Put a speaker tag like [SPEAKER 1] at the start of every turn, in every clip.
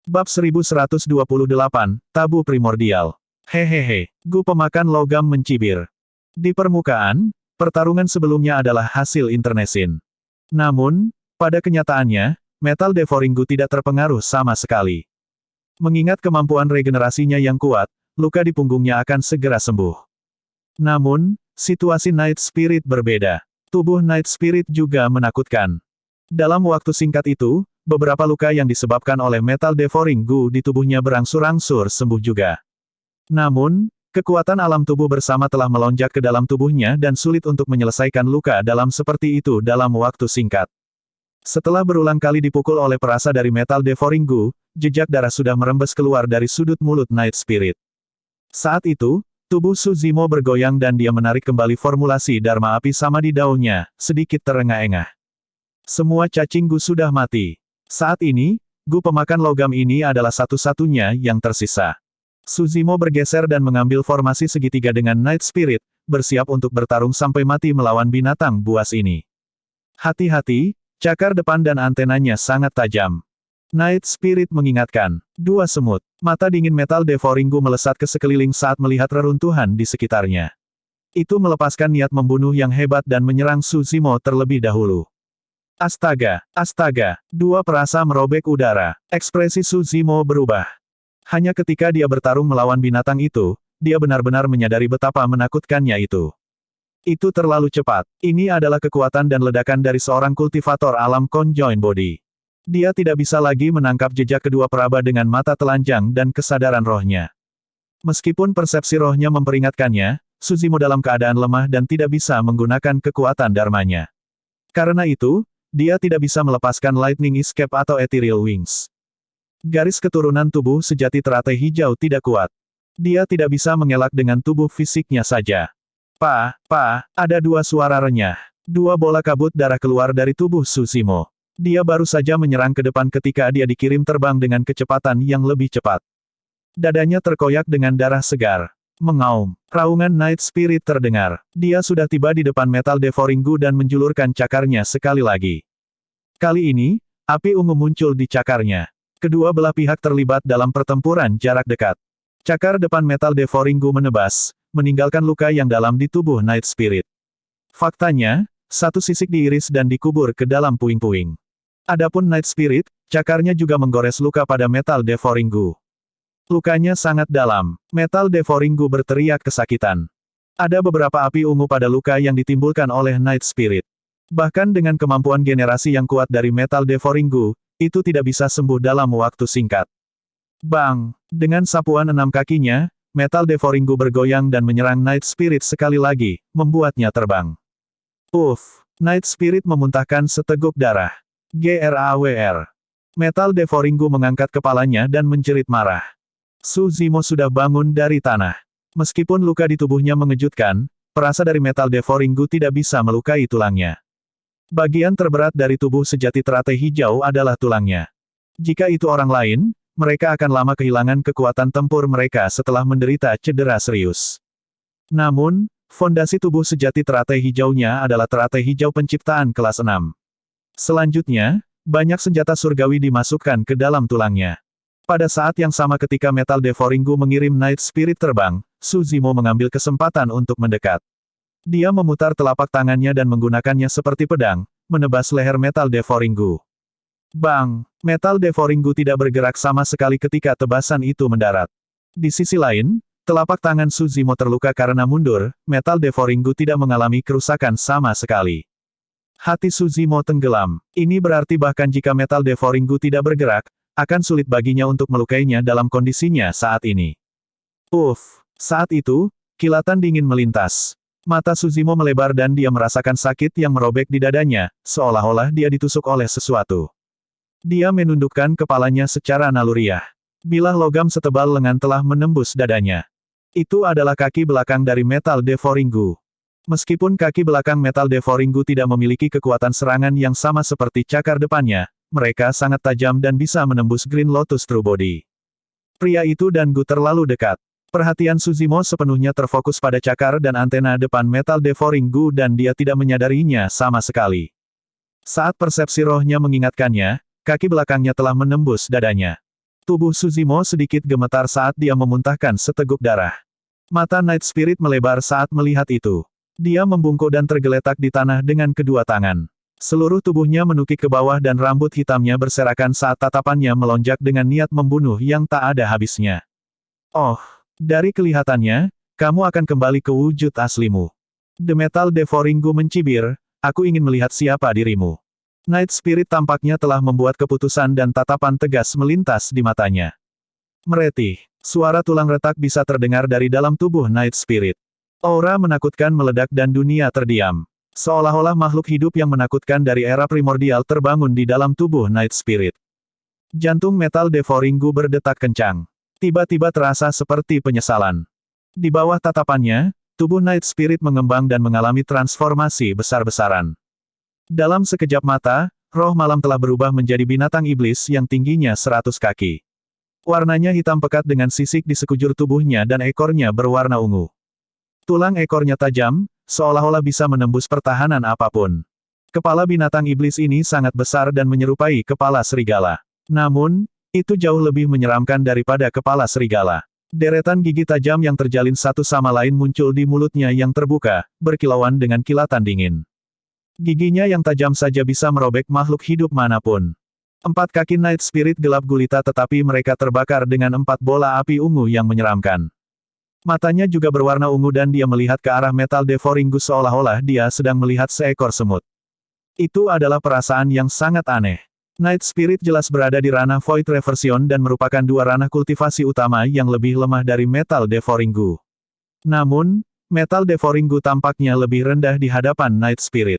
[SPEAKER 1] Bab 1128, Tabu Primordial. Hehehe, Gu pemakan logam mencibir. Di permukaan, pertarungan sebelumnya adalah hasil internesin. Namun, pada kenyataannya, Metal Devouring Gu tidak terpengaruh sama sekali. Mengingat kemampuan regenerasinya yang kuat, luka di punggungnya akan segera sembuh. Namun, situasi Night Spirit berbeda. Tubuh Night Spirit juga menakutkan. Dalam waktu singkat itu, beberapa luka yang disebabkan oleh Metal Devouring Gu di tubuhnya berangsur-angsur sembuh juga. Namun, kekuatan alam tubuh bersama telah melonjak ke dalam tubuhnya dan sulit untuk menyelesaikan luka dalam seperti itu dalam waktu singkat. Setelah berulang kali dipukul oleh perasa dari Metal Devouring Gu, jejak darah sudah merembes keluar dari sudut mulut Night Spirit. Saat itu, tubuh Su Zimo bergoyang dan dia menarik kembali formulasi Dharma Api Sama di daunnya, sedikit terengah-engah. Semua cacing Gu sudah mati. Saat ini, Gu pemakan logam ini adalah satu-satunya yang tersisa. Su Zimo bergeser dan mengambil formasi segitiga dengan Night Spirit, bersiap untuk bertarung sampai mati melawan binatang buas ini. Hati-hati, cakar depan dan antenanya sangat tajam. Night Spirit mengingatkan. Dua semut, mata dingin Metal Devouring Gu melesat ke sekeliling saat melihat reruntuhan di sekitarnya. Itu melepaskan niat membunuh yang hebat dan menyerang Su Zimo terlebih dahulu. Astaga, astaga, dua perasa merobek udara. Ekspresi Su Zimo berubah. Hanya ketika dia bertarung melawan binatang itu, dia benar-benar menyadari betapa menakutkannya itu. Itu terlalu cepat. Ini adalah kekuatan dan ledakan dari seorang kultivator alam Conjoined Body. Dia tidak bisa lagi menangkap jejak kedua peraba dengan mata telanjang dan kesadaran rohnya. Meskipun persepsi rohnya memperingatkannya, Su Zimo dalam keadaan lemah dan tidak bisa menggunakan kekuatan dharmanya. Karena itu, dia tidak bisa melepaskan Lightning Escape atau Ethereal Wings. Garis keturunan tubuh sejati teratai hijau tidak kuat. Dia tidak bisa mengelak dengan tubuh fisiknya saja. Ada dua suara renyah. Dua bola kabut darah keluar dari tubuh Su Zimo. Dia baru saja menyerang ke depan ketika dia dikirim terbang dengan kecepatan yang lebih cepat. Dadanya terkoyak dengan darah segar. Mengaum. Raungan Night Spirit terdengar. Dia sudah tiba di depan Metal Devouring Gu dan menjulurkan cakarnya sekali lagi. Kali ini, api ungu muncul di cakarnya. Kedua belah pihak terlibat dalam pertempuran jarak dekat. Cakar depan Metal Devouring Gu menebas, meninggalkan luka yang dalam di tubuh Night Spirit. Faktanya, satu sisik diiris dan dikubur ke dalam puing-puing. Adapun Night Spirit, cakarnya juga menggores luka pada Metal Devouring Gu. Lukanya sangat dalam. Metal Devouring Gu berteriak kesakitan. Ada beberapa api ungu pada luka yang ditimbulkan oleh Night Spirit. Bahkan dengan kemampuan generasi yang kuat dari Metal Devouring Gu, itu tidak bisa sembuh dalam waktu singkat. Bang! Dengan sapuan 6 kakinya, Metal Devouring Gu bergoyang dan menyerang Night Spirit sekali lagi, membuatnya terbang. Night Spirit memuntahkan seteguk darah. GRAWR. Metal Devouring Gu mengangkat kepalanya dan menjerit marah. Su Zimo sudah bangun dari tanah. Meskipun luka di tubuhnya mengejutkan, perasa dari Metal Devouring Gu tidak bisa melukai tulangnya. Bagian terberat dari tubuh sejati teratai hijau adalah tulangnya. Jika itu orang lain, mereka akan lama kehilangan kekuatan tempur mereka setelah menderita cedera serius. Namun, fondasi tubuh sejati teratai hijaunya adalah teratai hijau penciptaan kelas 6. Selanjutnya, banyak senjata surgawi dimasukkan ke dalam tulangnya. Pada saat yang sama ketika Metal Devouring Gu mengirim Night Spirit terbang, Su Zimo mengambil kesempatan untuk mendekat. Dia memutar telapak tangannya dan menggunakannya seperti pedang, menebas leher Metal Devouring Gu. Bang! Metal Devouring Gu tidak bergerak sama sekali ketika tebasan itu mendarat. Di sisi lain, telapak tangan Su Zimo terluka karena mundur, Metal Devouring Gu tidak mengalami kerusakan sama sekali. Hati Su Zimo tenggelam. Ini berarti bahkan jika Metal Devouring Gu tidak bergerak, akan sulit baginya untuk melukainya dalam kondisinya saat ini. Saat itu, kilatan dingin melintas. Mata Su Zimo melebar dan dia merasakan sakit yang merobek di dadanya, seolah-olah dia ditusuk oleh sesuatu. Dia menundukkan kepalanya secara naluriah. Bilah logam setebal lengan telah menembus dadanya. Itu adalah kaki belakang dari Metal Devouring Gu. Meskipun kaki belakang Metal Devouring Gu tidak memiliki kekuatan serangan yang sama seperti cakar depannya, mereka sangat tajam dan bisa menembus Green Lotus True Body. Pria itu dan Gu terlalu dekat. Perhatian Su Zimo sepenuhnya terfokus pada cakar dan antena depan Metal Devouring Gu dan dia tidak menyadarinya sama sekali. Saat persepsi rohnya mengingatkannya, kaki belakangnya telah menembus dadanya. Tubuh Suzimo sedikit gemetar saat dia memuntahkan seteguk darah. Mata Night Spirit melebar saat melihat itu. Dia membungkuk dan tergeletak di tanah dengan kedua tangan. Seluruh tubuhnya menukik ke bawah dan rambut hitamnya berserakan saat tatapannya melonjak dengan niat membunuh yang tak ada habisnya. Oh, dari kelihatannya, kamu akan kembali ke wujud aslimu. The Metal Devouring Gu mencibir, aku ingin melihat siapa dirimu. Night Spirit tampaknya telah membuat keputusan dan tatapan tegas melintas di matanya. Meretih, suara tulang retak bisa terdengar dari dalam tubuh Night Spirit. Aura menakutkan meledak dan dunia terdiam. Seolah-olah makhluk hidup yang menakutkan dari era primordial terbangun di dalam tubuh Night Spirit. Jantung Metal Devouring Gu berdetak kencang. Tiba-tiba terasa seperti penyesalan. Di bawah tatapannya, tubuh Night Spirit mengembang dan mengalami transformasi besar-besaran. Dalam sekejap mata, roh malam telah berubah menjadi binatang iblis yang tingginya 100 kaki. Warnanya hitam pekat dengan sisik di sekujur tubuhnya dan ekornya berwarna ungu. Tulang ekornya tajam, seolah-olah bisa menembus pertahanan apapun. Kepala binatang iblis ini sangat besar dan menyerupai kepala serigala. Namun, itu jauh lebih menyeramkan daripada kepala serigala. Deretan gigi tajam yang terjalin satu sama lain muncul di mulutnya yang terbuka, berkilauan dengan kilatan dingin. Giginya yang tajam saja bisa merobek makhluk hidup manapun. 4 kaki Night Spirit gelap gulita tetapi mereka terbakar dengan 4 bola api ungu yang menyeramkan. Matanya juga berwarna ungu dan dia melihat ke arah Metal Devouring Gu seolah-olah dia sedang melihat seekor semut. Itu adalah perasaan yang sangat aneh. Night Spirit jelas berada di ranah Void Reversion dan merupakan dua ranah kultivasi utama yang lebih lemah dari Metal Devouring Gu. Namun, Metal Devouring Gu tampaknya lebih rendah di hadapan Night Spirit.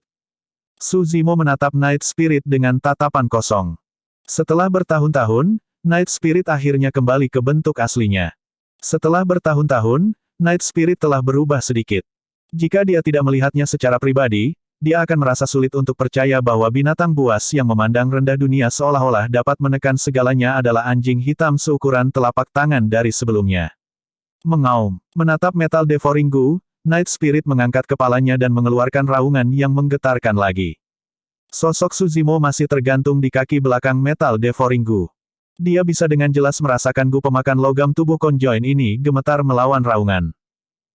[SPEAKER 1] Suzimo menatap Night Spirit dengan tatapan kosong. Setelah bertahun-tahun, Night Spirit akhirnya kembali ke bentuk aslinya. Setelah bertahun-tahun, Night Spirit telah berubah sedikit. Jika dia tidak melihatnya secara pribadi, dia akan merasa sulit untuk percaya bahwa binatang buas yang memandang rendah dunia seolah-olah dapat menekan segalanya adalah anjing hitam seukuran telapak tangan dari sebelumnya. Mengaum, menatap Metal Devouring Gu, Night Spirit mengangkat kepalanya dan mengeluarkan raungan yang menggetarkan lagi. Sosok Suzimo masih tergantung di kaki belakang Metal Devouring Gu. Dia bisa dengan jelas merasakan Gu pemakan logam tubuh konjoin ini gemetar melawan raungan.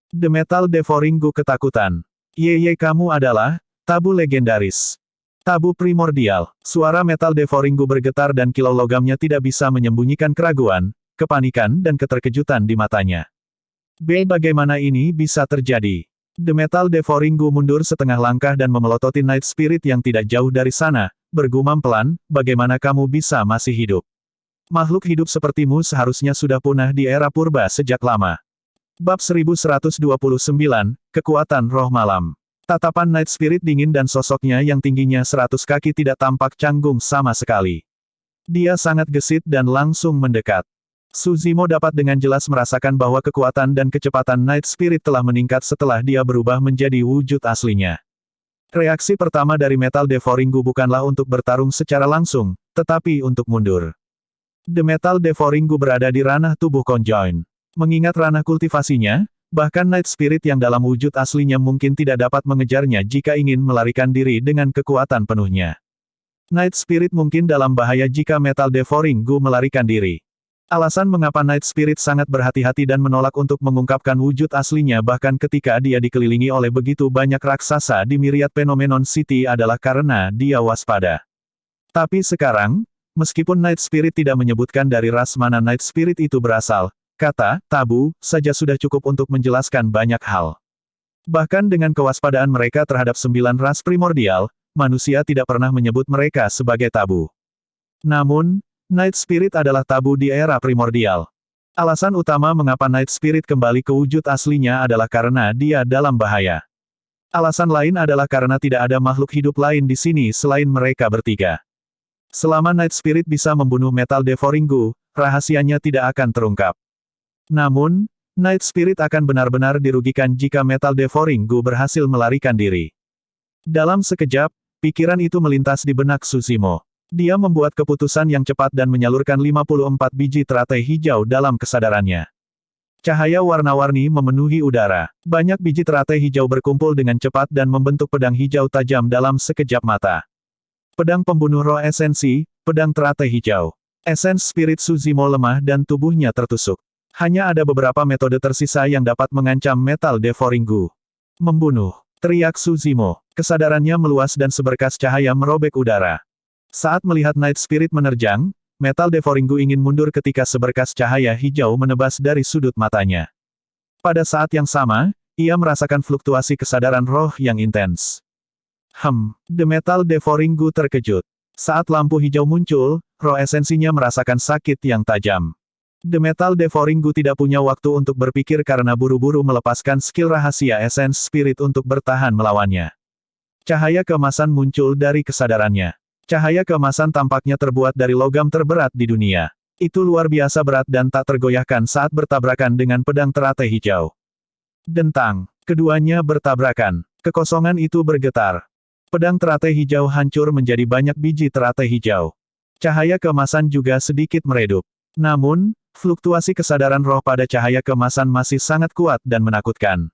[SPEAKER 1] The Metal Devouring Gu ketakutan. Yeye, kamu adalah tabu legendaris. Tabu primordial. Suara Metal Devouring Gu bergetar dan kilau logamnya tidak bisa menyembunyikan keraguan, kepanikan dan keterkejutan di matanya. Bagaimana ini bisa terjadi? The Metal Devouring Gu mundur setengah langkah dan memelototi Night Spirit yang tidak jauh dari sana, bergumam pelan, bagaimana kamu bisa masih hidup? Makhluk hidup sepertimu seharusnya sudah punah di era purba sejak lama. Bab 1129, Kekuatan Roh Malam. Tatapan Night Spirit dingin dan sosoknya yang tingginya 100 kaki tidak tampak canggung sama sekali. Dia sangat gesit dan langsung mendekat. Suzimo dapat dengan jelas merasakan bahwa kekuatan dan kecepatan Night Spirit telah meningkat setelah dia berubah menjadi wujud aslinya. Reaksi pertama dari Metal Devouring Gu bukanlah untuk bertarung secara langsung, tetapi untuk mundur. The Metal Devouring Gu berada di ranah tubuh konjoin. Mengingat ranah kultivasinya, bahkan Night Spirit yang dalam wujud aslinya mungkin tidak dapat mengejarnya jika ingin melarikan diri dengan kekuatan penuhnya. Night Spirit mungkin dalam bahaya jika Metal Devouring Gu melarikan diri. Alasan mengapa Night Spirit sangat berhati-hati dan menolak untuk mengungkapkan wujud aslinya bahkan ketika dia dikelilingi oleh begitu banyak raksasa di Myriad Phenomenon City adalah karena dia waspada. Tapi sekarang, meskipun Night Spirit tidak menyebutkan dari ras mana Night Spirit itu berasal, kata tabu saja sudah cukup untuk menjelaskan banyak hal. Bahkan dengan kewaspadaan mereka terhadap 9 ras primordial, manusia tidak pernah menyebut mereka sebagai tabu. Namun, Night Spirit adalah tabu di era primordial. Alasan utama mengapa Night Spirit kembali ke wujud aslinya adalah karena dia dalam bahaya. Alasan lain adalah karena tidak ada makhluk hidup lain di sini selain mereka bertiga. Selama Night Spirit bisa membunuh Metal Devouring Gu, rahasianya tidak akan terungkap. Namun, Night Spirit akan benar-benar dirugikan jika Metal Devouring Gu berhasil melarikan diri. Dalam sekejap, pikiran itu melintas di benak Suzimo. Dia membuat keputusan yang cepat dan menyalurkan 54 biji teratai hijau dalam kesadarannya. Cahaya warna-warni memenuhi udara. Banyak biji teratai hijau berkumpul dengan cepat dan membentuk pedang hijau tajam dalam sekejap mata. Pedang pembunuh roh esensi, pedang teratai hijau. Essence Spirit Suzimo lemah dan tubuhnya tertusuk. Hanya ada beberapa metode tersisa yang dapat mengancam Metal Devouring Gu. Membunuh. Teriak Suzimo. Kesadarannya meluas dan seberkas cahaya merobek udara. Saat melihat Night Spirit menerjang, Metal Devouring Gu ingin mundur ketika seberkas cahaya hijau menebas dari sudut matanya. Pada saat yang sama, ia merasakan fluktuasi kesadaran roh yang intens. The Metal Devouring Gu terkejut. Saat lampu hijau muncul, roh esensinya merasakan sakit yang tajam. The Metal Devouring Gu tidak punya waktu untuk berpikir karena buru-buru melepaskan skill rahasia Essence Spirit untuk bertahan melawannya. Cahaya keemasan muncul dari kesadarannya. Cahaya keemasan tampaknya terbuat dari logam terberat di dunia. Itu luar biasa berat dan tak tergoyahkan saat bertabrakan dengan pedang teratai hijau. Dentang. Keduanya bertabrakan. Kekosongan itu bergetar. Pedang teratai hijau hancur menjadi banyak biji teratai hijau. Cahaya keemasan juga sedikit meredup. Namun, fluktuasi kesadaran roh pada cahaya keemasan masih sangat kuat dan menakutkan.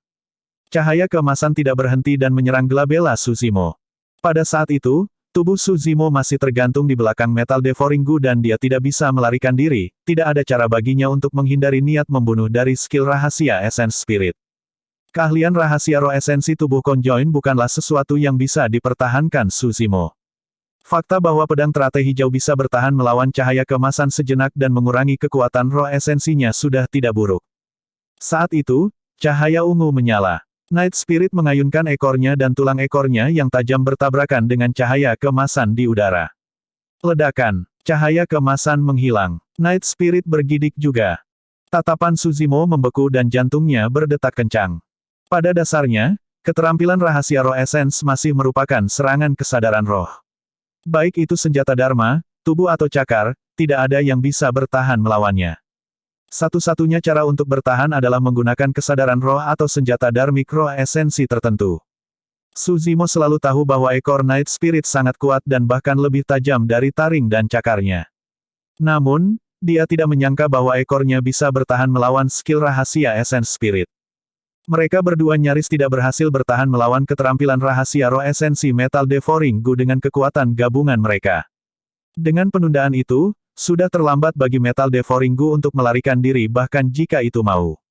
[SPEAKER 1] Cahaya keemasan tidak berhenti dan menyerang Glabella Suzimo. Pada saat itu, tubuh Suzimo masih tergantung di belakang Metal Devouring Gu dan dia tidak bisa melarikan diri, tidak ada cara baginya untuk menghindari niat membunuh dari skill rahasia Essence Spirit. Keahlian rahasia roh esensi tubuh konjoin bukanlah sesuatu yang bisa dipertahankan Suzimo. Fakta bahwa pedang teratai hijau bisa bertahan melawan cahaya keemasan sejenak dan mengurangi kekuatan roh esensinya sudah tidak buruk. Saat itu, cahaya ungu menyala. Night Spirit mengayunkan ekornya dan tulang ekornya yang tajam bertabrakan dengan cahaya keemasan di udara. Ledakan. Cahaya keemasan menghilang. Night Spirit bergidik juga. Tatapan Suzimo membeku dan jantungnya berdetak kencang. Pada dasarnya, keterampilan rahasia roh essence masih merupakan serangan kesadaran roh. Baik itu senjata Dharma, tubuh atau cakar, tidak ada yang bisa bertahan melawannya. Satu-satunya cara untuk bertahan adalah menggunakan kesadaran roh atau senjata Dharmic roh esensi tertentu. Suzimo selalu tahu bahwa ekor Night Spirit sangat kuat dan bahkan lebih tajam dari taring dan cakarnya. Namun, dia tidak menyangka bahwa ekornya bisa bertahan melawan skill rahasia Essence Spirit. Mereka berdua nyaris tidak berhasil bertahan melawan keterampilan rahasia roh esensi Metal Devouring Gu dengan kekuatan gabungan mereka. Dengan penundaan itu, sudah terlambat bagi Metal Devouring Gu untuk melarikan diri bahkan jika itu mau.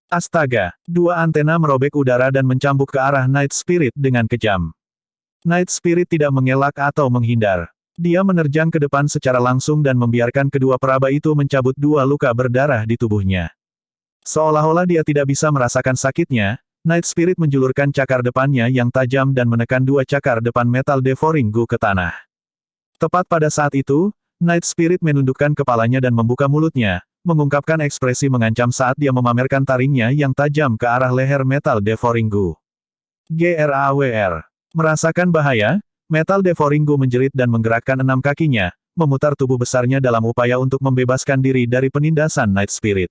[SPEAKER 1] Astaga! Dua antena merobek udara dan mencambuk ke arah Night Spirit dengan kejam. Night Spirit tidak mengelak atau menghindar. Dia menerjang ke depan secara langsung dan membiarkan kedua peraba itu mencabut dua luka berdarah di tubuhnya. Seolah-olah dia tidak bisa merasakan sakitnya, Night Spirit menjulurkan cakar depannya yang tajam dan menekan dua cakar depan Metal Devouring Gu ke tanah. Tepat pada saat itu, Night Spirit menundukkan kepalanya dan membuka mulutnya, mengungkapkan ekspresi mengancam saat dia memamerkan taringnya yang tajam ke arah leher Metal Devouring Gu. GRAWR. Merasakan bahaya, Metal Devouring Gu menjerit dan menggerakkan enam kakinya, memutar tubuh besarnya dalam upaya untuk membebaskan diri dari penindasan Night Spirit.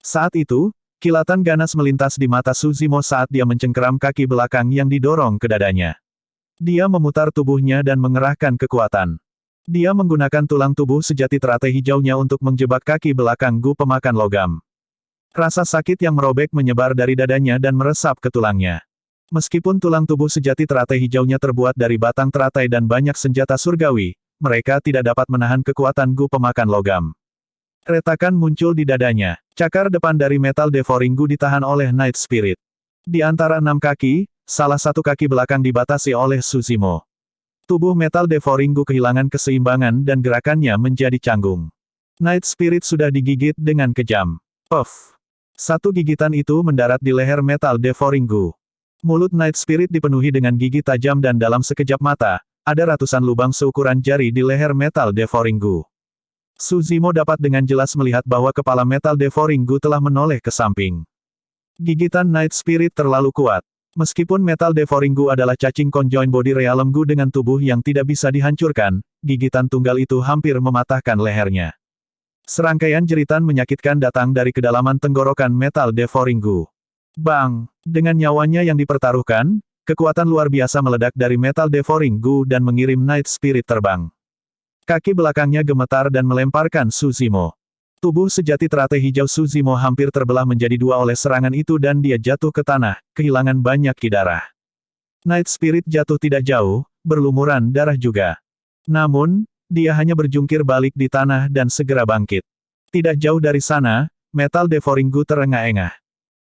[SPEAKER 1] Saat itu, kilatan ganas melintas di mata Suzimo saat dia mencengkeram kaki belakang yang didorong ke dadanya. Dia memutar tubuhnya dan mengerahkan kekuatan. Dia menggunakan tulang tubuh sejati teratai hijaunya untuk menjebak kaki belakang Gu pemakan logam. Rasa sakit yang merobek menyebar dari dadanya dan meresap ke tulangnya. Meskipun tulang tubuh sejati teratai hijaunya terbuat dari batang teratai dan banyak senjata surgawi, mereka tidak dapat menahan kekuatan Gu pemakan logam. Retakan muncul di dadanya. Cakar depan dari Metal Devouring Gu ditahan oleh Night Spirit. Di antara enam kaki, salah satu kaki belakang dibatasi oleh Suzimo. Tubuh Metal Devouring Gu kehilangan keseimbangan dan gerakannya menjadi canggung. Night Spirit sudah digigit dengan kejam. Puff! Satu gigitan itu mendarat di leher Metal Devouring Gu. Mulut Night Spirit dipenuhi dengan gigi tajam dan dalam sekejap mata, ada ratusan lubang seukuran jari di leher Metal Devouring Gu. Suzimo dapat dengan jelas melihat bahwa kepala Metal Devouring Gu telah menoleh ke samping. Gigitan Night Spirit terlalu kuat. Meskipun Metal Devouring Gu adalah cacing conjoined body realm Gu dengan tubuh yang tidak bisa dihancurkan, gigitan tunggal itu hampir mematahkan lehernya. Serangkaian jeritan menyakitkan datang dari kedalaman tenggorokan Metal Devouring Gu. Bang! Dengan nyawanya yang dipertaruhkan, kekuatan luar biasa meledak dari Metal Devouring Gu dan mengirim Night Spirit terbang. Kaki belakangnya gemetar dan melemparkan Suzimo. Tubuh sejati teratai hijau Suzimo hampir terbelah menjadi dua oleh serangan itu dan dia jatuh ke tanah, kehilangan banyak darah. Night Spirit jatuh tidak jauh, berlumuran darah juga. Namun, dia hanya berjungkir balik di tanah dan segera bangkit. Tidak jauh dari sana, metal devouring Gu terengah-engah.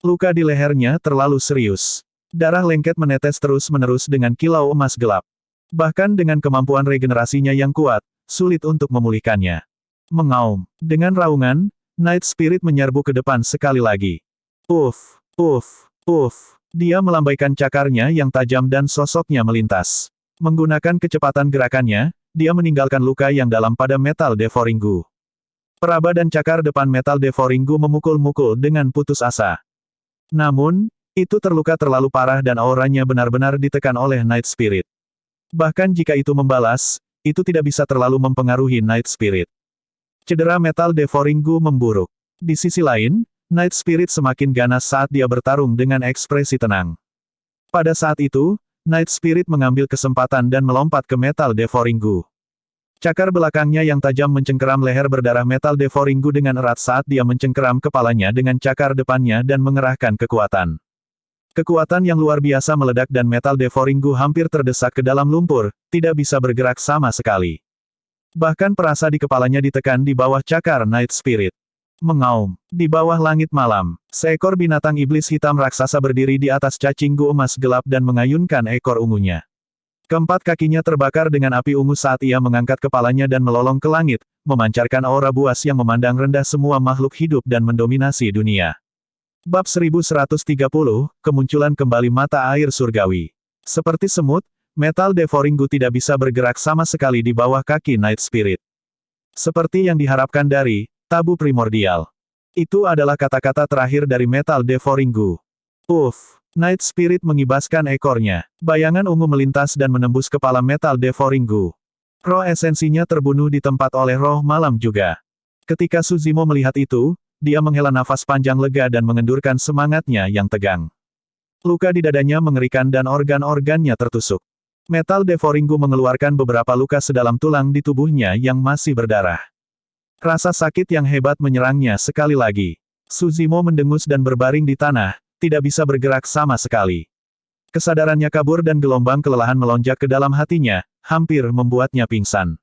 [SPEAKER 1] Luka di lehernya terlalu serius. Darah lengket menetes terus-menerus dengan kilau emas gelap. Bahkan dengan kemampuan regenerasinya yang kuat, sulit untuk memulihkannya. Mengaum. Dengan raungan, Night Spirit menyerbu ke depan sekali lagi. Puff, puff, puff. Dia melambaikan cakarnya yang tajam dan sosoknya melintas. Menggunakan kecepatan gerakannya, dia meninggalkan luka yang dalam pada metal devouring Gu. Peraba dan cakar depan metal devouring Gu memukul-mukul dengan putus asa. Namun, itu terluka terlalu parah dan auranya benar-benar ditekan oleh Night Spirit. Bahkan jika itu membalas, itu tidak bisa terlalu mempengaruhi Night Spirit. Cedera metal devouring Gu memburuk. Di sisi lain, Night Spirit semakin ganas saat dia bertarung dengan ekspresi tenang. Pada saat itu, Night Spirit mengambil kesempatan dan melompat ke metal devouring Gu. Cakar belakangnya yang tajam mencengkeram leher berdarah metal devouring Gu dengan erat saat dia mencengkeram kepalanya dengan cakar depannya dan mengerahkan kekuatan. Kekuatan yang luar biasa meledak dan metal devouring Gu hampir terdesak ke dalam lumpur, tidak bisa bergerak sama sekali. Bahkan perasa di kepalanya ditekan di bawah cakar Night Spirit. Mengaum. Di bawah langit malam, seekor binatang iblis hitam raksasa berdiri di atas cacing Gu emas gelap dan mengayunkan ekor ungunya. Keempat kakinya terbakar dengan api ungu saat ia mengangkat kepalanya dan melolong ke langit, memancarkan aura buas yang memandang rendah semua makhluk hidup dan mendominasi dunia. Bab 1130, kemunculan kembali mata air surgawi. Seperti semut, metal devouring Gu tidak bisa bergerak sama sekali di bawah kaki Night Spirit. Seperti yang diharapkan dari tabu primordial. Itu adalah kata-kata terakhir dari metal devouring Gu. Uff, Night Spirit mengibaskan ekornya. Bayangan ungu melintas dan menembus kepala metal devouring Gu. Roh esensinya terbunuh di tempat oleh roh malam juga. Ketika Suzimo melihat itu, dia menghela nafas panjang lega dan mengendurkan semangatnya yang tegang. Luka di dadanya mengerikan dan organ-organnya tertusuk. Metal devouring Gu mengeluarkan beberapa luka sedalam tulang di tubuhnya yang masih berdarah. Rasa sakit yang hebat menyerangnya sekali lagi. Suzimo mendengus dan berbaring di tanah, tidak bisa bergerak sama sekali. Kesadarannya kabur dan gelombang kelelahan melonjak ke dalam hatinya, hampir membuatnya pingsan.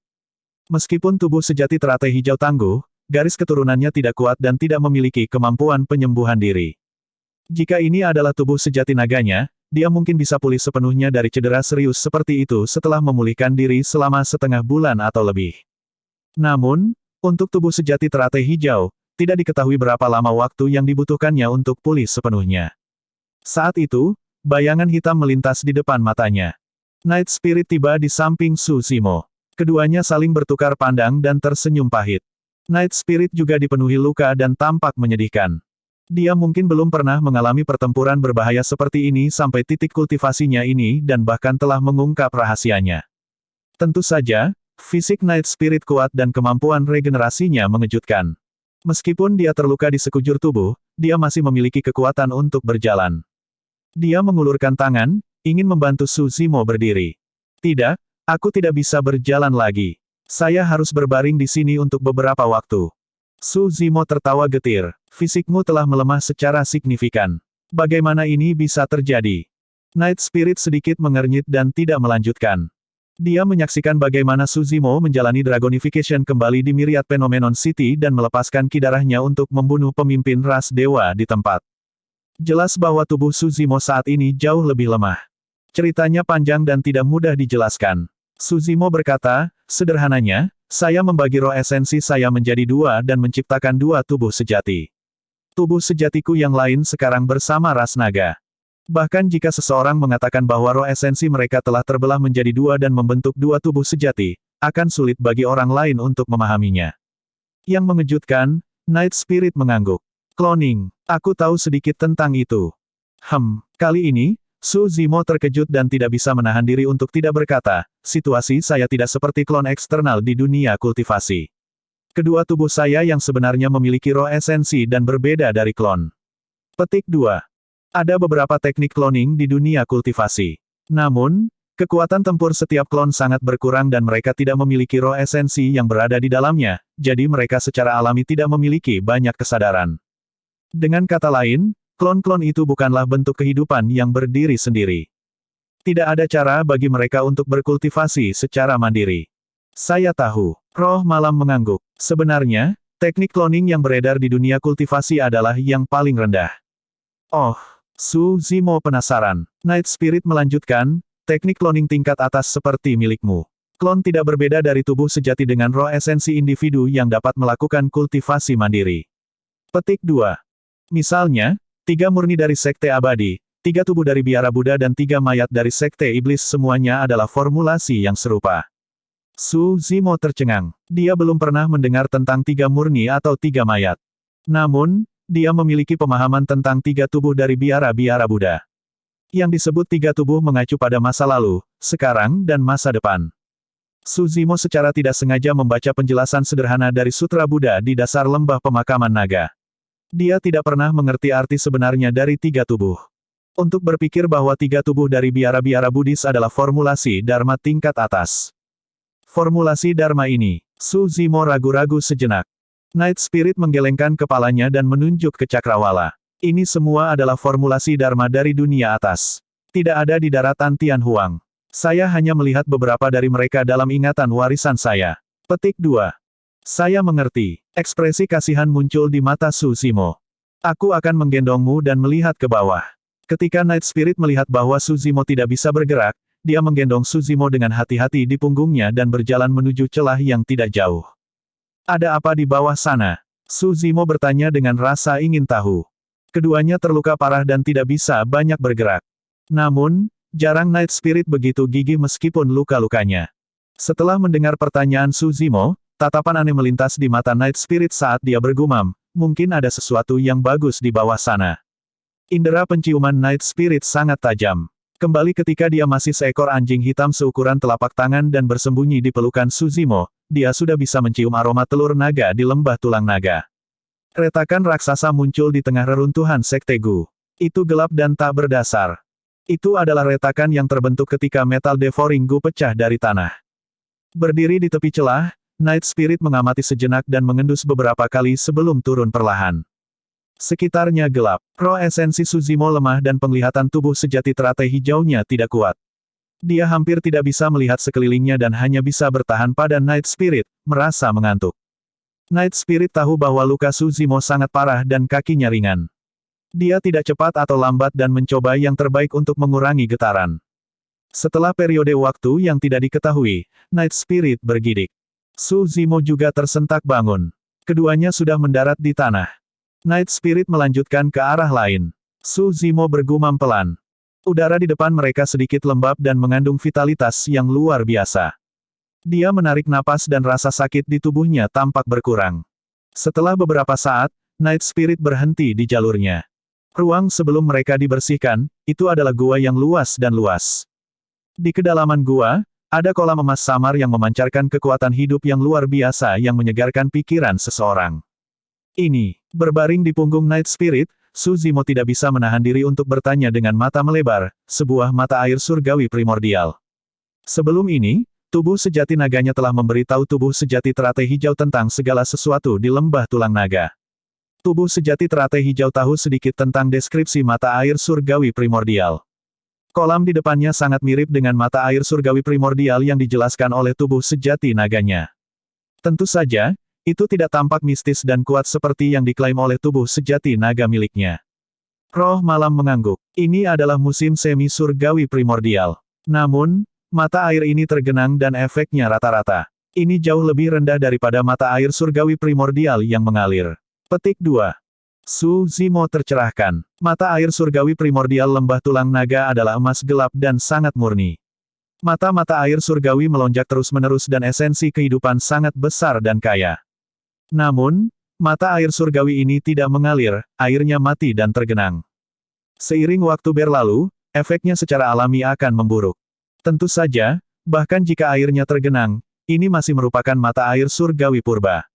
[SPEAKER 1] Meskipun tubuh sejati teratai hijau tangguh, garis keturunannya tidak kuat dan tidak memiliki kemampuan penyembuhan diri. Jika ini adalah tubuh sejati naganya, dia mungkin bisa pulih sepenuhnya dari cedera serius seperti itu setelah memulihkan diri selama setengah bulan atau lebih. Namun, untuk tubuh sejati teratai hijau, tidak diketahui berapa lama waktu yang dibutuhkannya untuk pulih sepenuhnya. Saat itu, bayangan hitam melintas di depan matanya. Night Spirit tiba di samping Suzimo. Keduanya saling bertukar pandang dan tersenyum pahit. Night Spirit juga dipenuhi luka dan tampak menyedihkan. Dia mungkin belum pernah mengalami pertempuran berbahaya seperti ini sampai titik kultivasinya ini dan bahkan telah mengungkap rahasianya. Tentu saja, fisik Night Spirit kuat dan kemampuan regenerasinya mengejutkan. Meskipun dia terluka di sekujur tubuh, dia masih memiliki kekuatan untuk berjalan. Dia mengulurkan tangan, ingin membantu Suzimo berdiri. Tidak, aku tidak bisa berjalan lagi. Saya harus berbaring di sini untuk beberapa waktu. Suzimo tertawa getir. Fisikmu telah melemah secara signifikan. Bagaimana ini bisa terjadi? Night Spirit sedikit mengernyit dan tidak melanjutkan. Dia menyaksikan bagaimana Suzimo menjalani Dragonification kembali di Myriad Phenomenon City dan melepaskan kidarahnya untuk membunuh pemimpin ras dewa di tempat. Jelas bahwa tubuh Suzimo saat ini jauh lebih lemah. Ceritanya panjang dan tidak mudah dijelaskan. Suzimo berkata, sederhananya, saya membagi roh esensi saya menjadi dua dan menciptakan dua tubuh sejati. Tubuh sejatiku yang lain sekarang bersama ras naga. Bahkan jika seseorang mengatakan bahwa roh esensi mereka telah terbelah menjadi dua dan membentuk dua tubuh sejati, akan sulit bagi orang lain untuk memahaminya. Yang mengejutkan, Night Spirit mengangguk. Cloning, aku tahu sedikit tentang itu. Kali ini, Suzimo terkejut dan tidak bisa menahan diri untuk tidak berkata, situasi saya tidak seperti klon eksternal di dunia kultivasi. Kedua tubuh saya yang sebenarnya memiliki roh esensi dan berbeda dari klon. Petik 2. Ada beberapa teknik cloning di dunia kultivasi. Namun, kekuatan tempur setiap klon sangat berkurang dan mereka tidak memiliki roh esensi yang berada di dalamnya, jadi mereka secara alami tidak memiliki banyak kesadaran. Dengan kata lain, klon-klon itu bukanlah bentuk kehidupan yang berdiri sendiri. Tidak ada cara bagi mereka untuk berkultivasi secara mandiri. Saya tahu. Roh malam mengangguk. Sebenarnya, teknik cloning yang beredar di dunia kultivasi adalah yang paling rendah. Oh, Su Zimo penasaran. Night Spirit melanjutkan, teknik cloning tingkat atas seperti milikmu. Klon tidak berbeda dari tubuh sejati dengan roh esensi individu yang dapat melakukan kultivasi mandiri. Petik 2. Misalnya, 3 murni dari Sekte Abadi, 3 tubuh dari Biara Buddha dan 3 mayat dari Sekte Iblis semuanya adalah formulasi yang serupa. Su Zimo tercengang. Dia belum pernah mendengar tentang 3 murni atau 3 mayat. Namun, dia memiliki pemahaman tentang 3 tubuh dari Biara-Biara Buddha. Yang disebut 3 tubuh mengacu pada masa lalu, sekarang dan masa depan. Su Zimo secara tidak sengaja membaca penjelasan sederhana dari Sutra Buddha di dasar lembah pemakaman naga. Dia tidak pernah mengerti arti sebenarnya dari 3 tubuh. Untuk berpikir bahwa 3 tubuh dari biara-biara Buddhis adalah formulasi Dharma tingkat atas. Formulasi Dharma ini, Su Zimo ragu-ragu sejenak. Night Spirit menggelengkan kepalanya dan menunjuk ke Cakrawala. Ini semua adalah formulasi Dharma dari dunia atas. Tidak ada di daratan Tianhuang. Saya hanya melihat beberapa dari mereka dalam ingatan warisan saya. Petik 2. Saya mengerti. Ekspresi kasihan muncul di mata Su Zimo. Aku akan menggendongmu dan melihat ke bawah. Ketika Night Spirit melihat bahwa Su Zimo tidak bisa bergerak, dia menggendong Su Zimo dengan hati-hati di punggungnya dan berjalan menuju celah yang tidak jauh. Ada apa di bawah sana? Su Zimo bertanya dengan rasa ingin tahu. Keduanya terluka parah dan tidak bisa banyak bergerak. Namun, jarang Night Spirit begitu gigih meskipun luka-lukanya. Setelah mendengar pertanyaan Su Zimo, tatapan aneh melintas di mata Night Spirit saat dia bergumam, mungkin ada sesuatu yang bagus di bawah sana. Indera penciuman Night Spirit sangat tajam. Kembali ketika dia masih seekor anjing hitam seukuran telapak tangan dan bersembunyi di pelukan Su Zimo, dia sudah bisa mencium aroma telur naga di lembah tulang naga. Retakan raksasa muncul di tengah reruntuhan Sekte Gu. Itu gelap dan tak berdasar. Itu adalah retakan yang terbentuk ketika metal devouring Gu pecah dari tanah. Berdiri di tepi celah, Night Spirit mengamati sejenak dan mengendus beberapa kali sebelum turun perlahan. Sekitarnya gelap. Roh esensi Su Zimo lemah dan penglihatan tubuh sejati teratai hijaunya tidak kuat. Dia hampir tidak bisa melihat sekelilingnya dan hanya bisa bertahan pada Night Spirit, merasa mengantuk. Night Spirit tahu bahwa luka Su Zimo sangat parah dan kakinya ringan. Dia tidak cepat atau lambat dan mencoba yang terbaik untuk mengurangi getaran. Setelah periode waktu yang tidak diketahui, Night Spirit bergidik. Su Zimo juga tersentak bangun. Keduanya sudah mendarat di tanah. Night Spirit melanjutkan ke arah lain. Su Zimo bergumam pelan. Udara di depan mereka sedikit lembab dan mengandung vitalitas yang luar biasa. Dia menarik napas dan rasa sakit di tubuhnya tampak berkurang. Setelah beberapa saat, Night Spirit berhenti di jalurnya. Ruang sebelum mereka dibersihkan, itu adalah gua yang luas dan luas. Di kedalaman gua, ada kolam emas samar yang memancarkan kekuatan hidup yang luar biasa yang menyegarkan pikiran seseorang. Ini, berbaring di punggung Night Spirit, Su Zimo tidak bisa menahan diri untuk bertanya dengan mata melebar, sebuah mata air surgawi primordial. Sebelum ini, tubuh sejati naganya telah memberitahu tubuh sejati teratai hijau tentang segala sesuatu di lembah tulang naga. Tubuh sejati teratai hijau tahu sedikit tentang deskripsi mata air surgawi primordial. Kolam di depannya sangat mirip dengan mata air surgawi primordial yang dijelaskan oleh tubuh sejati naganya. Tentu saja, itu tidak tampak mistis dan kuat seperti yang diklaim oleh tubuh sejati naga miliknya. Roh malam mengangguk. Ini adalah musim semi surgawi primordial. Namun, mata air ini tergenang dan efeknya rata-rata. Ini jauh lebih rendah daripada mata air surgawi primordial yang mengalir. Petik 2. Su Zimo tercerahkan. Mata air surgawi primordial lembah tulang naga adalah emas gelap dan sangat murni. Mata-mata air surgawi melonjak terus-menerus dan esensi kehidupan sangat besar dan kaya. Namun, mata air surgawi ini tidak mengalir, airnya mati dan tergenang. Seiring waktu berlalu, efeknya secara alami akan memburuk. Tentu saja, bahkan jika airnya tergenang, ini masih merupakan mata air surgawi purba.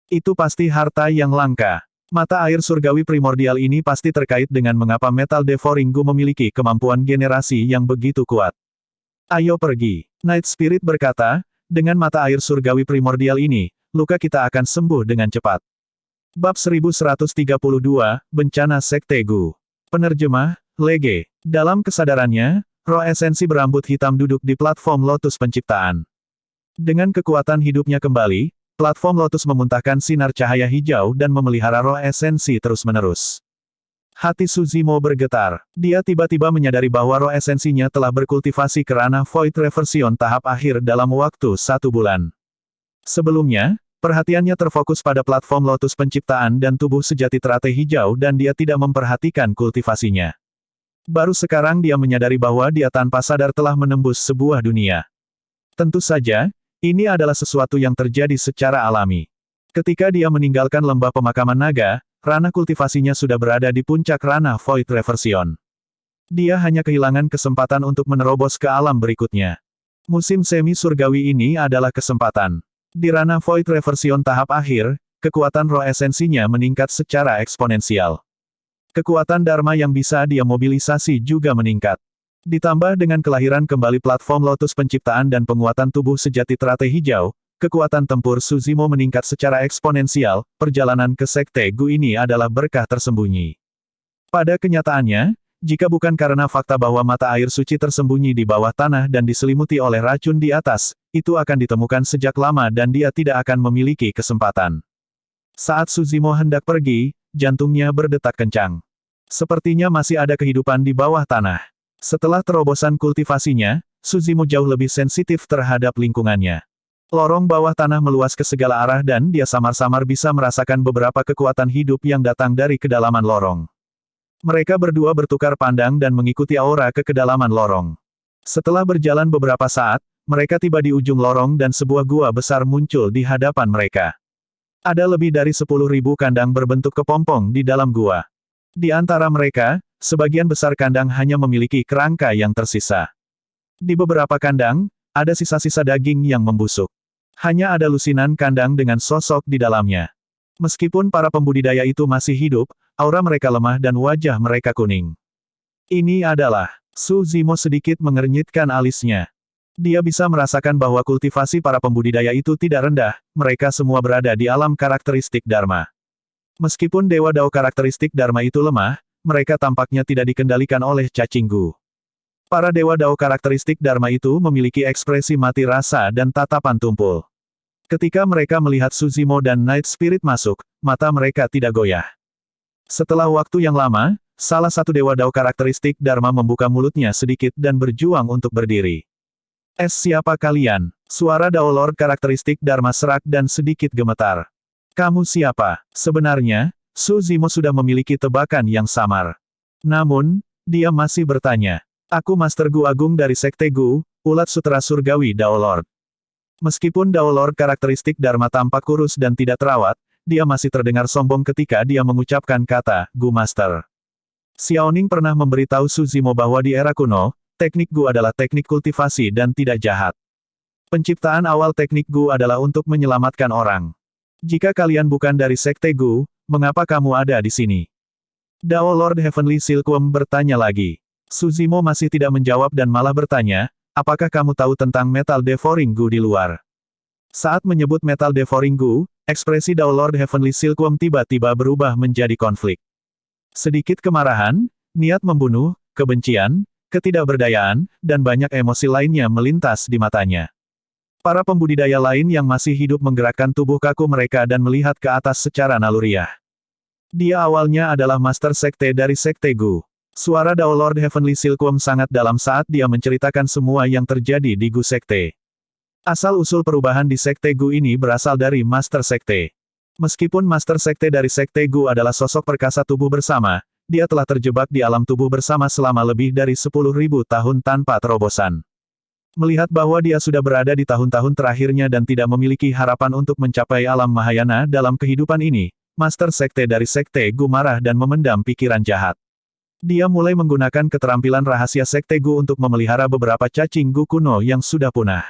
[SPEAKER 1] Itu pasti harta yang langka. Mata air surgawi primordial ini pasti terkait dengan mengapa metal devouring Gu memiliki kemampuan generasi yang begitu kuat. Ayo pergi. Night Spirit berkata, dengan mata air surgawi primordial ini, luka kita akan sembuh dengan cepat. Bab 1132, Bencana Sekte Gu. Penerjemah, Lege. Dalam kesadarannya, roh esensi berambut hitam duduk di platform lotus penciptaan. Dengan kekuatan hidupnya kembali, platform Lotus memuntahkan sinar cahaya hijau dan memelihara roh esensi terus-menerus. Hati Suzimo bergetar. Dia tiba-tiba menyadari bahwa roh esensinya telah berkultivasi ke ranah Void Reversion tahap akhir dalam waktu 1 bulan. Sebelumnya, perhatiannya terfokus pada platform Lotus penciptaan dan tubuh sejati teratai hijau dan dia tidak memperhatikan kultivasinya. Baru sekarang dia menyadari bahwa dia tanpa sadar telah menembus sebuah dunia. Tentu saja, ini adalah sesuatu yang terjadi secara alami. Ketika dia meninggalkan lembah pemakaman naga, ranah kultivasinya sudah berada di puncak ranah Void Reversion. Dia hanya kehilangan kesempatan untuk menerobos ke alam berikutnya. Musim semi surgawi ini adalah kesempatan. Di ranah Void Reversion tahap akhir, kekuatan roh esensinya meningkat secara eksponensial. Kekuatan Dharma yang bisa dia mobilisasi juga meningkat. Ditambah dengan kelahiran kembali platform Lotus penciptaan dan penguatan tubuh sejati teratai hijau, kekuatan tempur Suzimo meningkat secara eksponensial. Perjalanan ke Sekte Gu ini adalah berkah tersembunyi. Pada kenyataannya, jika bukan karena fakta bahwa mata air suci tersembunyi di bawah tanah dan diselimuti oleh racun di atas, itu akan ditemukan sejak lama dan dia tidak akan memiliki kesempatan. Saat Suzimo hendak pergi, jantungnya berdetak kencang. Sepertinya masih ada kehidupan di bawah tanah. Setelah terobosan kultivasinya, Suzimo jauh lebih sensitif terhadap lingkungannya. Lorong bawah tanah meluas ke segala arah dan dia samar-samar bisa merasakan beberapa kekuatan hidup yang datang dari kedalaman lorong. Mereka berdua bertukar pandang dan mengikuti aura ke kedalaman lorong. Setelah berjalan beberapa saat, mereka tiba di ujung lorong dan sebuah gua besar muncul di hadapan mereka. Ada lebih dari 10.000 kandang berbentuk kepompong di dalam gua. Di antara mereka, sebagian besar kandang hanya memiliki kerangka yang tersisa. Di beberapa kandang, ada sisa-sisa daging yang membusuk. Hanya ada lusinan kandang dengan sosok di dalamnya. Meskipun para pembudidaya itu masih hidup, aura mereka lemah dan wajah mereka kuning. Ini adalah, Suzimo sedikit mengernyitkan alisnya. Dia bisa merasakan bahwa kultivasi para pembudidaya itu tidak rendah, mereka semua berada di alam karakteristik Dharma. Meskipun Dewa Dao karakteristik Dharma itu lemah, mereka tampaknya tidak dikendalikan oleh cacing Gu. Para Dewa Dao karakteristik Dharma itu memiliki ekspresi mati rasa dan tatapan tumpul. Ketika mereka melihat Suzimo dan Night Spirit masuk, mata mereka tidak goyah. Setelah waktu yang lama, salah satu Dewa Dao karakteristik Dharma membuka mulutnya sedikit dan berjuang untuk berdiri. Siapa kalian? Suara Dao Lord karakteristik Dharma serak dan sedikit gemetar. Kamu siapa? Sebenarnya, Suzimo sudah memiliki tebakan yang samar. Namun, dia masih bertanya. Aku Master Gu Agung dari Sekte Gu, ulat sutera surgawi Dao Lord. Meskipun Dao Lord karakteristik Dharma tampak kurus dan tidak terawat, dia masih terdengar sombong ketika dia mengucapkan kata, Gu Master. Xiaoning pernah memberitahu Suzimo bahwa di era kuno, teknik Gu adalah teknik kultivasi dan tidak jahat. Penciptaan awal teknik Gu adalah untuk menyelamatkan orang. Jika kalian bukan dari Sekte Gu, mengapa kamu ada di sini? Dao Lord Heavenly Silkworm bertanya lagi. Suzimo masih tidak menjawab dan malah bertanya, apakah kamu tahu tentang Metal Devouring Gu di luar? Saat menyebut Metal Devouring Gu, ekspresi Dao Lord Heavenly Silkworm tiba-tiba berubah menjadi konflik. Sedikit kemarahan, niat membunuh, kebencian, ketidakberdayaan, dan banyak emosi lainnya melintas di matanya. Para pembudidaya lain yang masih hidup menggerakkan tubuh kaku mereka dan melihat ke atas secara naluriah. Dia awalnya adalah Master Sekte dari Sekte Gu. Suara Dao Lord Heavenly Silkworm sangat dalam saat dia menceritakan semua yang terjadi di Gu Sekte. Asal-usul perubahan di Sekte Gu ini berasal dari Master Sekte. Meskipun Master Sekte dari Sekte Gu adalah sosok perkasa tubuh bersama, dia telah terjebak di alam tubuh bersama selama lebih dari 10.000 tahun tanpa terobosan. Melihat bahwa dia sudah berada di tahun-tahun terakhirnya dan tidak memiliki harapan untuk mencapai alam Mahayana dalam kehidupan ini, Master Sekte dari Sekte Gu marah dan memendam pikiran jahat. Dia mulai menggunakan keterampilan rahasia Sekte Gu untuk memelihara beberapa cacing Gu kuno yang sudah punah.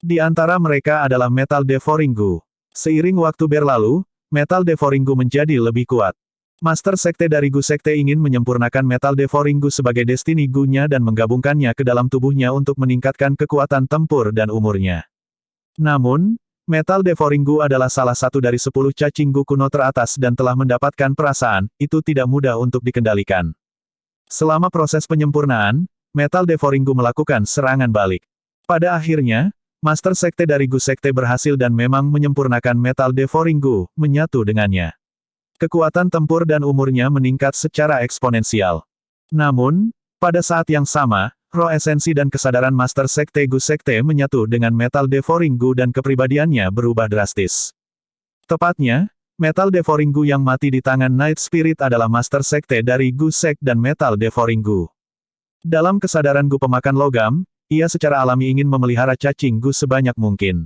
[SPEAKER 1] Di antara mereka adalah Metal Devouring Gu. Seiring waktu berlalu, Metal Devouring Gu menjadi lebih kuat. Master Sekte dari Gu Sekte ingin menyempurnakan Metal Devouring Gu sebagai destiny Gu-nya dan menggabungkannya ke dalam tubuhnya untuk meningkatkan kekuatan tempur dan umurnya. Namun, Metal Devouring Gu adalah salah satu dari 10 cacing Gu kuno teratas dan telah mendapatkan perasaan, itu tidak mudah untuk dikendalikan. Selama proses penyempurnaan, Metal Devouring Gu melakukan serangan balik. Pada akhirnya, Master Sekte dari Gu Sekte berhasil dan memang menyempurnakan Metal Devouring Gu, menyatu dengannya. Kekuatan tempur dan umurnya meningkat secara eksponensial. Namun, pada saat yang sama, roh esensi dan kesadaran Master Sekte Gu Sekte menyatu dengan Metal Devouring Gu dan kepribadiannya berubah drastis. Tepatnya, Metal Devouring Gu yang mati di tangan Night Spirit adalah Master Sekte dari Gu Sek dan Metal Devouring Gu. Dalam kesadaran Gu pemakan logam, ia secara alami ingin memelihara cacing Gu sebanyak mungkin.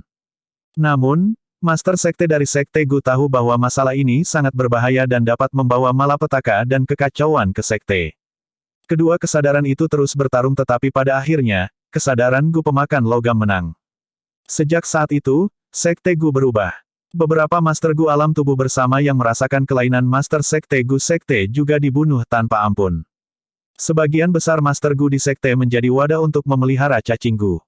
[SPEAKER 1] Namun, Master Sekte dari Sekte Gu tahu bahwa masalah ini sangat berbahaya dan dapat membawa malapetaka dan kekacauan ke Sekte. Kedua kesadaran itu terus bertarung tetapi pada akhirnya, kesadaran Gu pemakan logam menang. Sejak saat itu, Sekte Gu berubah. Beberapa Master Gu alam tubuh bersama yang merasakan kelainan Master Sekte Gu Sekte juga dibunuh tanpa ampun. Sebagian besar Master Gu di Sekte menjadi wadah untuk memelihara cacing Gu.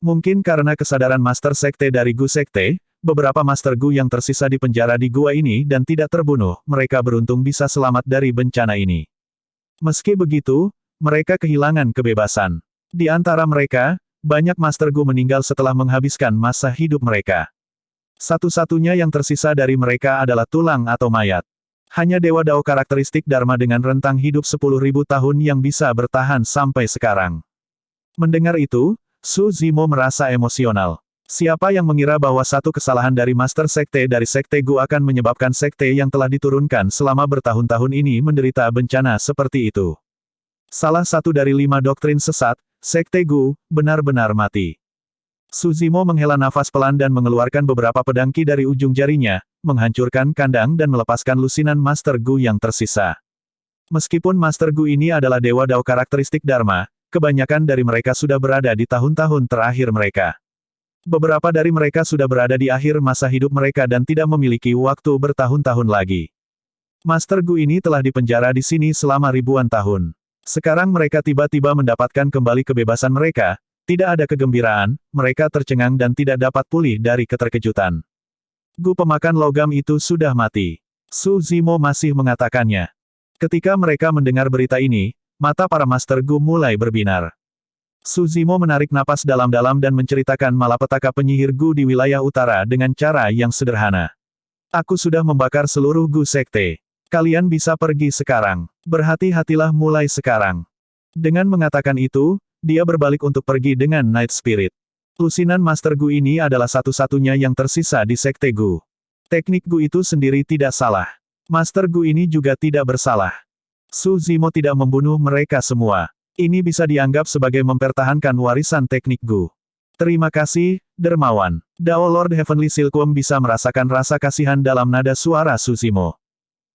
[SPEAKER 1] Mungkin karena kesadaran Master Sekte dari Gu Sekte, beberapa Master Gu yang tersisa di penjara di gua ini dan tidak terbunuh, mereka beruntung bisa selamat dari bencana ini. Meski begitu, mereka kehilangan kebebasan. Di antara mereka, banyak Master Gu meninggal setelah menghabiskan masa hidup mereka. Satu-satunya yang tersisa dari mereka adalah tulang atau mayat. Hanya Dewa Dao karakteristik Dharma dengan rentang hidup 10.000 tahun yang bisa bertahan sampai sekarang. Mendengar itu, Su Zimo merasa emosional. Siapa yang mengira bahwa satu kesalahan dari Master Sekte dari Sekte Gu akan menyebabkan Sekte yang telah diturunkan selama bertahun-tahun ini menderita bencana seperti itu. Salah satu dari 5 doktrin sesat, Sekte Gu, benar-benar mati. Su Zimo menghela nafas pelan dan mengeluarkan beberapa pedang Qi dari ujung jarinya, menghancurkan kandang dan melepaskan lusinan Master Gu yang tersisa. Meskipun Master Gu ini adalah Dewa Dao karakteristik Dharma, kebanyakan dari mereka sudah berada di tahun-tahun terakhir mereka. Beberapa dari mereka sudah berada di akhir masa hidup mereka dan tidak memiliki waktu bertahun-tahun lagi. Master Gu ini telah dipenjara di sini selama ribuan tahun. Sekarang mereka tiba-tiba mendapatkan kembali kebebasan mereka. Tidak ada kegembiraan, mereka tercengang dan tidak dapat pulih dari keterkejutan. Gu pemakan logam itu sudah mati. Su Zimo masih mengatakannya. Ketika mereka mendengar berita ini, mata para Master Gu mulai berbinar. Su Zimo menarik napas dalam-dalam dan menceritakan malapetaka penyihir Gu di wilayah utara dengan cara yang sederhana. Aku sudah membakar seluruh Gu Sekte. Kalian bisa pergi sekarang. Berhati-hatilah mulai sekarang. Dengan mengatakan itu, dia berbalik untuk pergi dengan Night Spirit. Lusinan Master Gu ini adalah satu-satunya yang tersisa di Sekte Gu. Teknik Gu itu sendiri tidak salah. Master Gu ini juga tidak bersalah. Su Zimo tidak membunuh mereka semua. Ini bisa dianggap sebagai mempertahankan warisan teknik Gu. Terima kasih, Dermawan. Dao Lord Heavenly Silkworm bisa merasakan rasa kasihan dalam nada suara Su Zimo.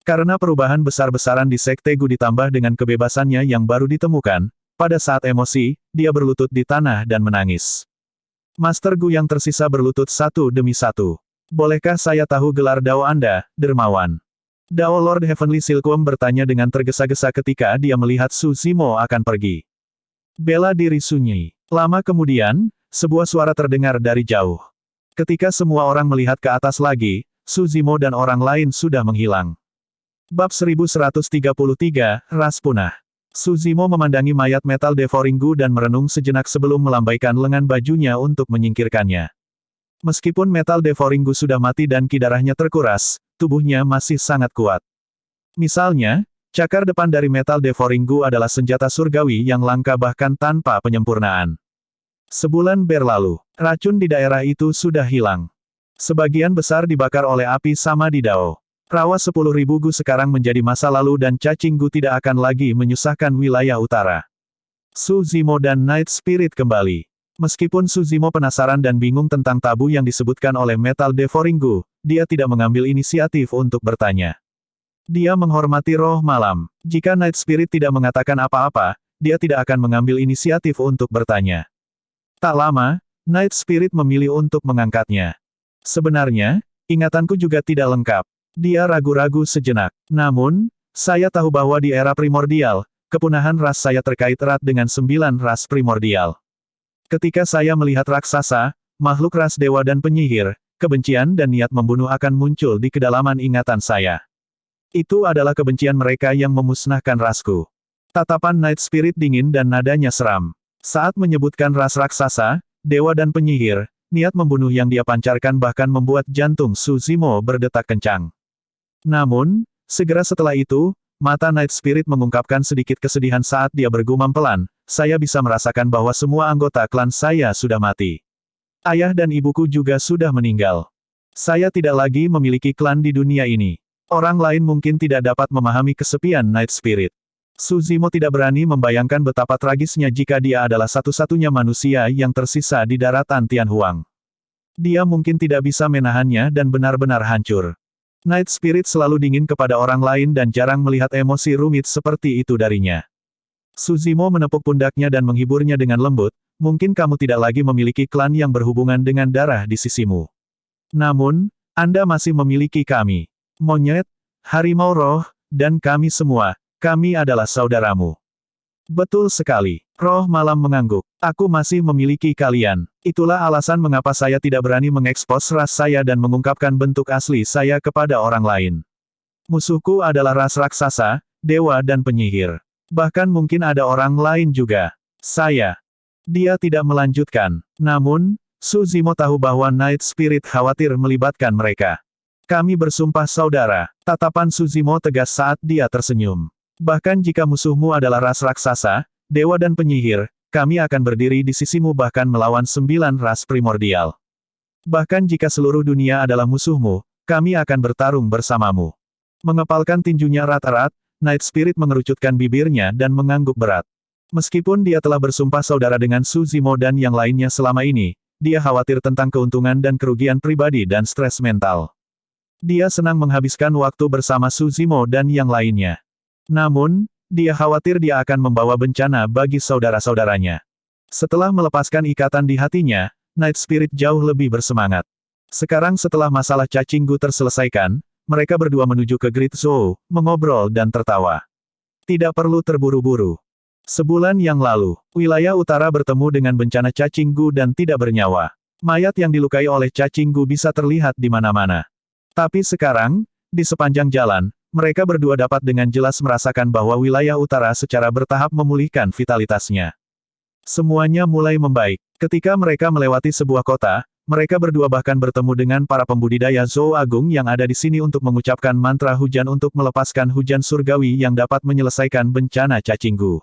[SPEAKER 1] Karena perubahan besar-besaran di Sekte Gu ditambah dengan kebebasannya yang baru ditemukan, pada saat emosi, dia berlutut di tanah dan menangis. Master Gu yang tersisa berlutut satu demi satu. Bolehkah saya tahu gelar Dao Anda, Dermawan? Dao Lord Heavenly Silkworm bertanya dengan tergesa-gesa ketika dia melihat Su Zimo akan pergi. Bela diri sunyi. Lama kemudian, sebuah suara terdengar dari jauh. Ketika semua orang melihat ke atas lagi, Su Zimo dan orang lain sudah menghilang. Bab 1133, Ras Punah. Su Zimo memandangi mayat Metal Devouring Gu dan merenung sejenak sebelum melambaikan lengan bajunya untuk menyingkirkannya. Meskipun Metal Devouring Gu sudah mati dan ki darahnya terkuras, tubuhnya masih sangat kuat. Misalnya, cakar depan dari Metal Devouring Gu adalah senjata surgawi yang langka bahkan tanpa penyempurnaan. Sebulan berlalu, racun di daerah itu sudah hilang. Sebagian besar dibakar oleh api Samadhi Dao. Rawa 10.000 Gu sekarang menjadi masa lalu dan cacing Gu tidak akan lagi menyusahkan wilayah utara. Su Zimo dan Night Spirit kembali. Meskipun Su Zimo penasaran dan bingung tentang tabu yang disebutkan oleh Metal Devouring Gu, dia tidak mengambil inisiatif untuk bertanya. Dia menghormati roh malam. Jika Night Spirit tidak mengatakan apa-apa, dia tidak akan mengambil inisiatif untuk bertanya. Tak lama, Night Spirit memilih untuk mengangkatnya. Sebenarnya, ingatanku juga tidak lengkap. Dia ragu-ragu sejenak. Namun, saya tahu bahwa di era primordial, kepunahan ras saya terkait erat dengan 9 ras primordial. Ketika saya melihat raksasa, makhluk ras dewa dan penyihir, kebencian dan niat membunuh akan muncul di kedalaman ingatan saya. Itu adalah kebencian mereka yang memusnahkan rasku. Tatapan Night Spirit dingin dan nadanya seram. Saat menyebutkan ras raksasa, dewa dan penyihir, Niat membunuh yang dia pancarkan bahkan membuat jantung Su Zimo berdetak kencang. Namun, segera setelah itu, mata Night Spirit mengungkapkan sedikit kesedihan saat dia bergumam pelan, saya bisa merasakan bahwa semua anggota klan saya sudah mati. Ayah dan ibuku juga sudah meninggal. Saya tidak lagi memiliki klan di dunia ini. Orang lain mungkin tidak dapat memahami kesepian Night Spirit. Su Zimo tidak berani membayangkan betapa tragisnya jika dia adalah satu-satunya manusia yang tersisa di daratan Tianhuang. Dia mungkin tidak bisa menahannya dan benar-benar hancur. Night Spirit selalu dingin kepada orang lain dan jarang melihat emosi rumit seperti itu darinya. Su Zimo menepuk pundaknya dan menghiburnya dengan lembut, mungkin kamu tidak lagi memiliki klan yang berhubungan dengan darah di sisimu. Namun, Anda masih memiliki kami. Monyet, harimau roh, dan kami semua. Kami adalah saudaramu. Betul sekali. Roh malam mengangguk. Aku masih memiliki kalian. Itulah alasan mengapa saya tidak berani mengekspos ras saya dan mengungkapkan bentuk asli saya kepada orang lain. Musuhku adalah ras raksasa, dewa dan penyihir. Bahkan mungkin ada orang lain juga. Saya. Dia tidak melanjutkan. Namun, Su Zimo tahu bahwa Night Spirit khawatir melibatkan mereka. Kami bersumpah saudara. Tatapan Su Zimo tegas saat dia tersenyum. Bahkan jika musuhmu adalah ras raksasa, dewa dan penyihir, kami akan berdiri di sisimu bahkan melawan 9 ras primordial. Bahkan jika seluruh dunia adalah musuhmu, kami akan bertarung bersamamu. Mengepalkan tinjunya erat-erat, Night Spirit mengerucutkan bibirnya dan mengangguk berat. Meskipun dia telah bersumpah saudara dengan Su Zimo dan yang lainnya selama ini, dia khawatir tentang keuntungan dan kerugian pribadi dan stres mental. Dia senang menghabiskan waktu bersama Su Zimo dan yang lainnya. Namun, dia khawatir dia akan membawa bencana bagi saudara-saudaranya. Setelah melepaskan ikatan di hatinya, Night Spirit jauh lebih bersemangat. Sekarang setelah masalah cacing Gu terselesaikan, mereka berdua menuju ke Great Zhou, mengobrol dan tertawa. Tidak perlu terburu-buru. Sebulan yang lalu, wilayah utara bertemu dengan bencana cacing Gu dan tidak bernyawa. Mayat yang dilukai oleh cacing Gu bisa terlihat di mana-mana. Tapi sekarang, di sepanjang jalan, mereka berdua dapat dengan jelas merasakan bahwa wilayah utara secara bertahap memulihkan vitalitasnya. Semuanya mulai membaik. Ketika mereka melewati sebuah kota, mereka berdua bahkan bertemu dengan para pembudidaya Zhou Agung yang ada di sini untuk mengucapkan mantra hujan untuk melepaskan hujan surgawi yang dapat menyelesaikan bencana cacing Gu.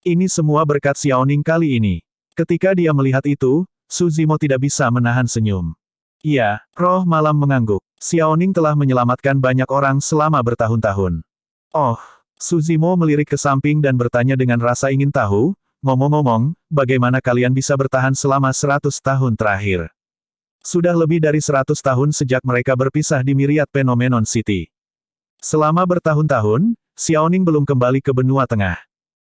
[SPEAKER 1] Ini semua berkat Xiaoning kali ini. Ketika dia melihat itu, Su Zimo tidak bisa menahan senyum. Iya, roh malam mengangguk. Xiaoning telah menyelamatkan banyak orang selama bertahun-tahun. Oh, Su Zimo melirik ke samping dan bertanya dengan rasa ingin tahu, ngomong-ngomong, bagaimana kalian bisa bertahan selama 100 tahun terakhir? Sudah lebih dari 100 tahun sejak mereka berpisah di Myriad Phenomenon City. Selama bertahun-tahun, Xiaoning belum kembali ke benua tengah.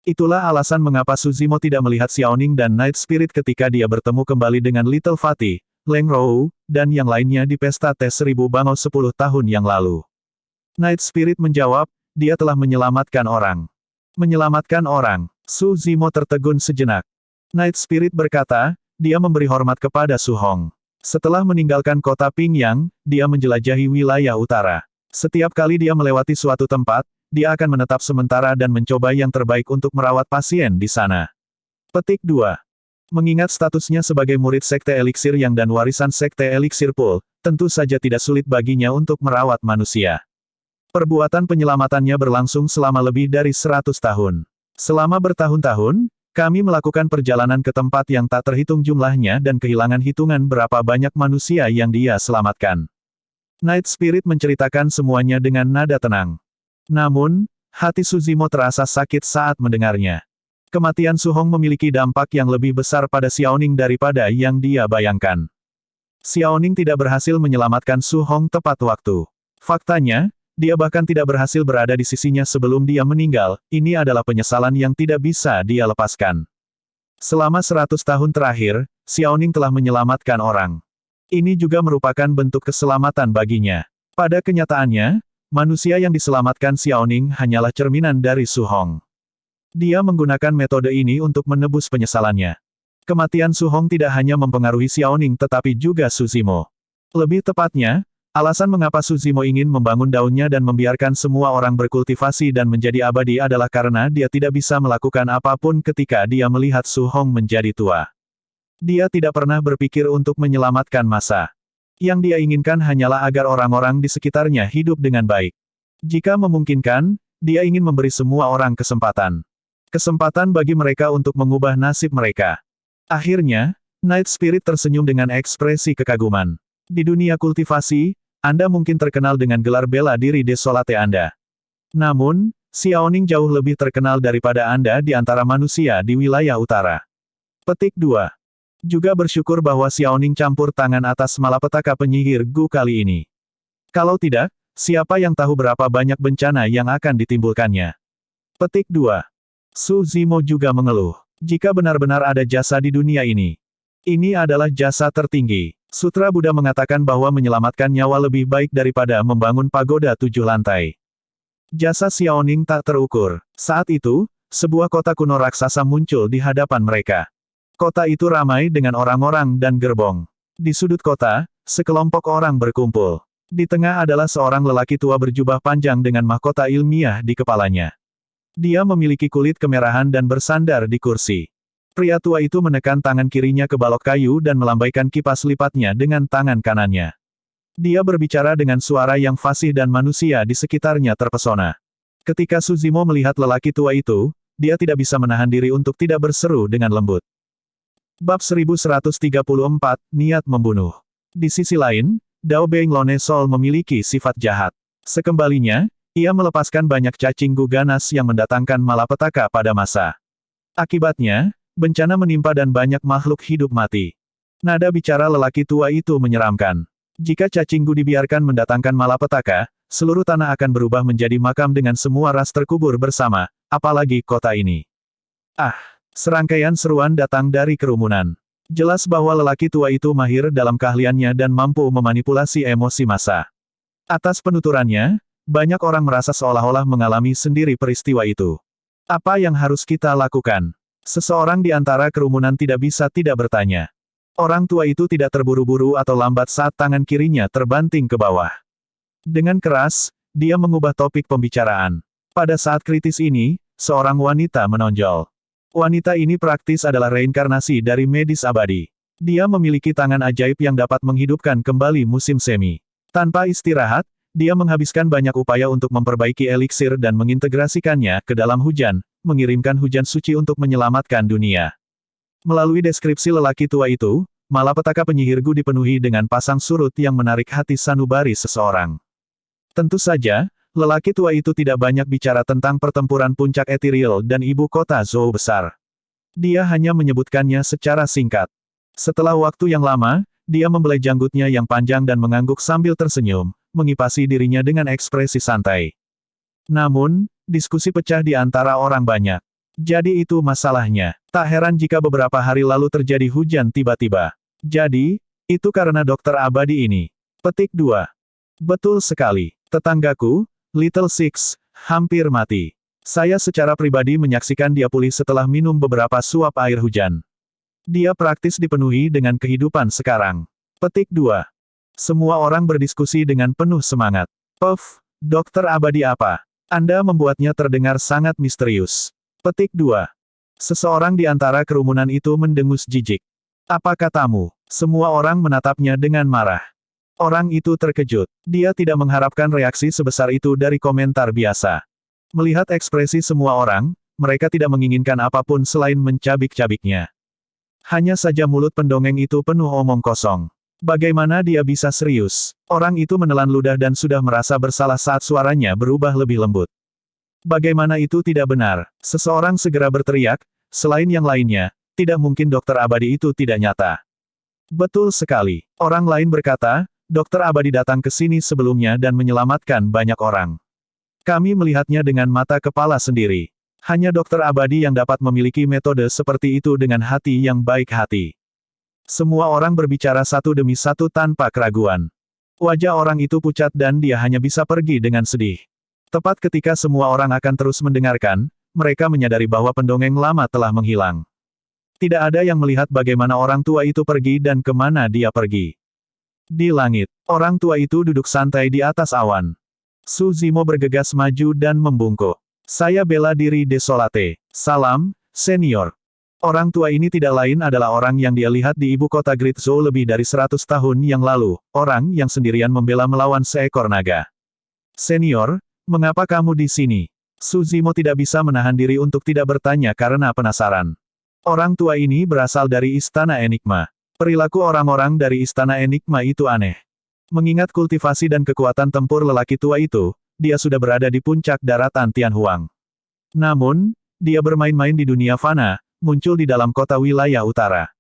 [SPEAKER 1] Itulah alasan mengapa Su Zimo tidak melihat Xiaoning dan Night Spirit ketika dia bertemu kembali dengan Little Fatih, Leng Rou, dan yang lainnya di pesta tes 1000 bangau 10 tahun yang lalu. Night Spirit menjawab, dia telah menyelamatkan orang. Menyelamatkan orang. Su Zimo tertegun sejenak. Night Spirit berkata, dia memberi hormat kepada Su Hong. Setelah meninggalkan kota Pingyang, dia menjelajahi wilayah utara. Setiap kali dia melewati suatu tempat, dia akan menetap sementara dan mencoba yang terbaik untuk merawat pasien di sana. Petik 2. Mengingat statusnya sebagai murid Sekte Eliksir Yang dan warisan Sekte Eliksir Pool, tentu saja tidak sulit baginya untuk merawat manusia. Perbuatan penyelamatannya berlangsung selama lebih dari 100 tahun. Selama bertahun-tahun, kami melakukan perjalanan ke tempat yang tak terhitung jumlahnya dan kehilangan hitungan berapa banyak manusia yang dia selamatkan. Night Spirit menceritakan semuanya dengan nada tenang. Namun, hati Su Zimo terasa sakit saat mendengarnya. Kematian Su Hong memiliki dampak yang lebih besar pada Xiaoning daripada yang dia bayangkan. Xiaoning tidak berhasil menyelamatkan Su Hong tepat waktu. Faktanya, dia bahkan tidak berhasil berada di sisinya sebelum dia meninggal, ini adalah penyesalan yang tidak bisa dia lepaskan. Selama 100 tahun terakhir, Xiaoning telah menyelamatkan orang. Ini juga merupakan bentuk keselamatan baginya. Pada kenyataannya, manusia yang diselamatkan Xiaoning hanyalah cerminan dari Su Hong. Dia menggunakan metode ini untuk menebus penyesalannya. Kematian Su Hong tidak hanya mempengaruhi Xiaoning tetapi juga Su Zimo. Lebih tepatnya, alasan mengapa Su Zimo ingin membangun daunnya dan membiarkan semua orang berkultivasi dan menjadi abadi adalah karena dia tidak bisa melakukan apapun ketika dia melihat Su Hong menjadi tua. Dia tidak pernah berpikir untuk menyelamatkan masa. Yang dia inginkan hanyalah agar orang-orang di sekitarnya hidup dengan baik. Jika memungkinkan, dia ingin memberi semua orang kesempatan. Kesempatan bagi mereka untuk mengubah nasib mereka. Akhirnya, Night Spirit tersenyum dengan ekspresi kekaguman. Di dunia kultivasi, Anda mungkin terkenal dengan gelar bela diri Desolate Anda. Namun, Xiaoning jauh lebih terkenal daripada Anda di antara manusia di wilayah utara. Petik 2. Juga bersyukur bahwa Xiaoning campur tangan atas malapetaka penyihir Gu kali ini. Kalau tidak, siapa yang tahu berapa banyak bencana yang akan ditimbulkannya. Petik 2. Su Zimo juga mengeluh. Jika benar-benar ada jasa di dunia ini, ini adalah jasa tertinggi. Sutra Buddha mengatakan bahwa menyelamatkan nyawa lebih baik daripada membangun pagoda 7 lantai. Jasa Xiaoning tak terukur. Saat itu, sebuah kota kuno raksasa muncul di hadapan mereka. Kota itu ramai dengan orang-orang dan gerbong. Di sudut kota, sekelompok orang berkumpul. Di tengah adalah seorang lelaki tua berjubah panjang dengan mahkota ilmiah di kepalanya. Dia memiliki kulit kemerahan dan bersandar di kursi. Pria tua itu menekan tangan kirinya ke balok kayu dan melambaikan kipas lipatnya dengan tangan kanannya. Dia berbicara dengan suara yang fasih dan manusia di sekitarnya terpesona. Ketika Suzimo melihat lelaki tua itu, dia tidak bisa menahan diri untuk tidak berseru dengan lembut. Bab 1134, Niat Membunuh. Di sisi lain, Dao Beng Lone Sol memiliki sifat jahat. Sekembalinya, ia melepaskan banyak cacing gu ganas yang mendatangkan malapetaka pada masa. Akibatnya, bencana menimpa dan banyak makhluk hidup mati. Nada bicara lelaki tua itu menyeramkan. Jika cacing gu dibiarkan mendatangkan malapetaka, seluruh tanah akan berubah menjadi makam dengan semua ras terkubur bersama, apalagi kota ini. Ah! Serangkaian seruan datang dari kerumunan. Jelas bahwa lelaki tua itu mahir dalam keahliannya dan mampu memanipulasi emosi massa. Atas penuturannya, banyak orang merasa seolah-olah mengalami sendiri peristiwa itu. Apa yang harus kita lakukan? Seseorang di antara kerumunan tidak bisa tidak bertanya. Orang tua itu tidak terburu-buru atau lambat saat tangan kirinya terbanting ke bawah. Dengan keras, dia mengubah topik pembicaraan. Pada saat kritis ini, seorang wanita menonjol. Wanita ini praktis adalah reinkarnasi dari medis abadi. Dia memiliki tangan ajaib yang dapat menghidupkan kembali musim semi. Tanpa istirahat, dia menghabiskan banyak upaya untuk memperbaiki eliksir dan mengintegrasikannya ke dalam hujan, mengirimkan hujan suci untuk menyelamatkan dunia. Melalui deskripsi lelaki tua itu, malapetaka penyihir Gu dipenuhi dengan pasang surut yang menarik hati sanubari seseorang. Tentu saja, lelaki tua itu tidak banyak bicara tentang pertempuran puncak etiril dan ibu kota Zhou besar. Dia hanya menyebutkannya secara singkat. Setelah waktu yang lama, dia membelai janggutnya yang panjang dan mengangguk sambil tersenyum, mengipasi dirinya dengan ekspresi santai. Namun, diskusi pecah di antara orang banyak. Jadi itu masalahnya. Tak heran jika beberapa hari lalu terjadi hujan tiba-tiba. Jadi, itu karena dokter abadi ini. Petik 2. Betul sekali. Tetanggaku, Little Six, hampir mati. Saya secara pribadi menyaksikan dia pulih setelah minum beberapa suap air hujan. Dia praktis dipenuhi dengan kehidupan sekarang. Petik 2. Semua orang berdiskusi dengan penuh semangat. Puff, dokter abadi apa? Anda membuatnya terdengar sangat misterius. Petik 2. Seseorang di antara kerumunan itu mendengus jijik. Apa katamu? Semua orang menatapnya dengan marah. Orang itu terkejut. Dia tidak mengharapkan reaksi sebesar itu dari komentar biasa. Melihat ekspresi semua orang, mereka tidak menginginkan apapun selain mencabik-cabiknya. Hanya saja mulut pendongeng itu penuh omong kosong. Bagaimana dia bisa serius? Orang itu menelan ludah dan sudah merasa bersalah saat suaranya berubah lebih lembut. Bagaimana itu tidak benar? Seseorang segera berteriak, selain yang lainnya, tidak mungkin dokter abadi itu tidak nyata. Betul sekali. Orang lain berkata, dokter abadi datang ke sini sebelumnya dan menyelamatkan banyak orang. Kami melihatnya dengan mata kepala sendiri. Hanya dokter abadi yang dapat memiliki metode seperti itu dengan hati yang baik hati. Semua orang berbicara satu demi satu tanpa keraguan. Wajah orang itu pucat dan dia hanya bisa pergi dengan sedih. Tepat ketika semua orang akan terus mendengarkan, mereka menyadari bahwa pendongeng lama telah menghilang. Tidak ada yang melihat bagaimana orang tua itu pergi dan kemana dia pergi. Di langit, orang tua itu duduk santai di atas awan. Su Zimo bergegas maju dan membungkuk. Saya bela diri Desolate. Salam, senior. Orang tua ini tidak lain adalah orang yang dia lihat di ibu kota Great Zhou lebih dari 100 tahun yang lalu, orang yang sendirian membela melawan seekor naga. Senior, mengapa kamu di sini? Su Zimo tidak bisa menahan diri untuk tidak bertanya karena penasaran. Orang tua ini berasal dari Istana Enigma. Perilaku orang-orang dari Istana Enigma itu aneh. Mengingat kultivasi dan kekuatan tempur lelaki tua itu, dia sudah berada di puncak daratan Tianhuang. Namun, dia bermain-main di dunia fana, muncul di dalam kota wilayah utara.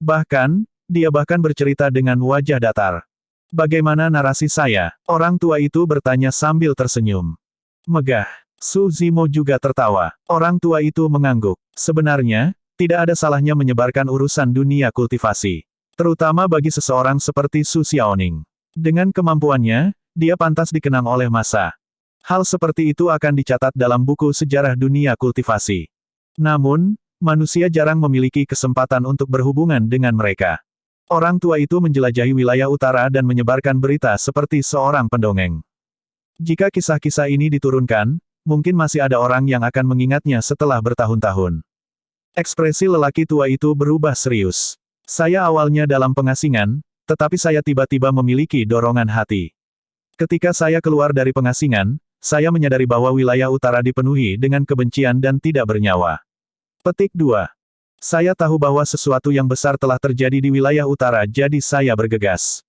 [SPEAKER 1] Bahkan, dia bahkan bercerita dengan wajah datar. Bagaimana narasi saya? Orang tua itu bertanya sambil tersenyum. Megah. Su Zimo juga tertawa. Orang tua itu mengangguk. Sebenarnya, tidak ada salahnya menyebarkan urusan dunia kultivasi. Terutama bagi seseorang seperti Su Xiaoning. Dengan kemampuannya, dia pantas dikenang oleh massa. Hal seperti itu akan dicatat dalam buku sejarah dunia kultivasi. Namun, manusia jarang memiliki kesempatan untuk berhubungan dengan mereka. Orang tua itu menjelajahi wilayah utara dan menyebarkan berita seperti seorang pendongeng. Jika kisah-kisah ini diturunkan, mungkin masih ada orang yang akan mengingatnya setelah bertahun-tahun. Ekspresi lelaki tua itu berubah serius. Saya awalnya dalam pengasingan, tetapi saya tiba-tiba memiliki dorongan hati. Ketika saya keluar dari pengasingan, saya menyadari bahwa wilayah utara dipenuhi dengan kebencian dan tidak bernyawa. Petik 2. Saya tahu bahwa sesuatu yang besar telah terjadi di wilayah utara jadi saya bergegas.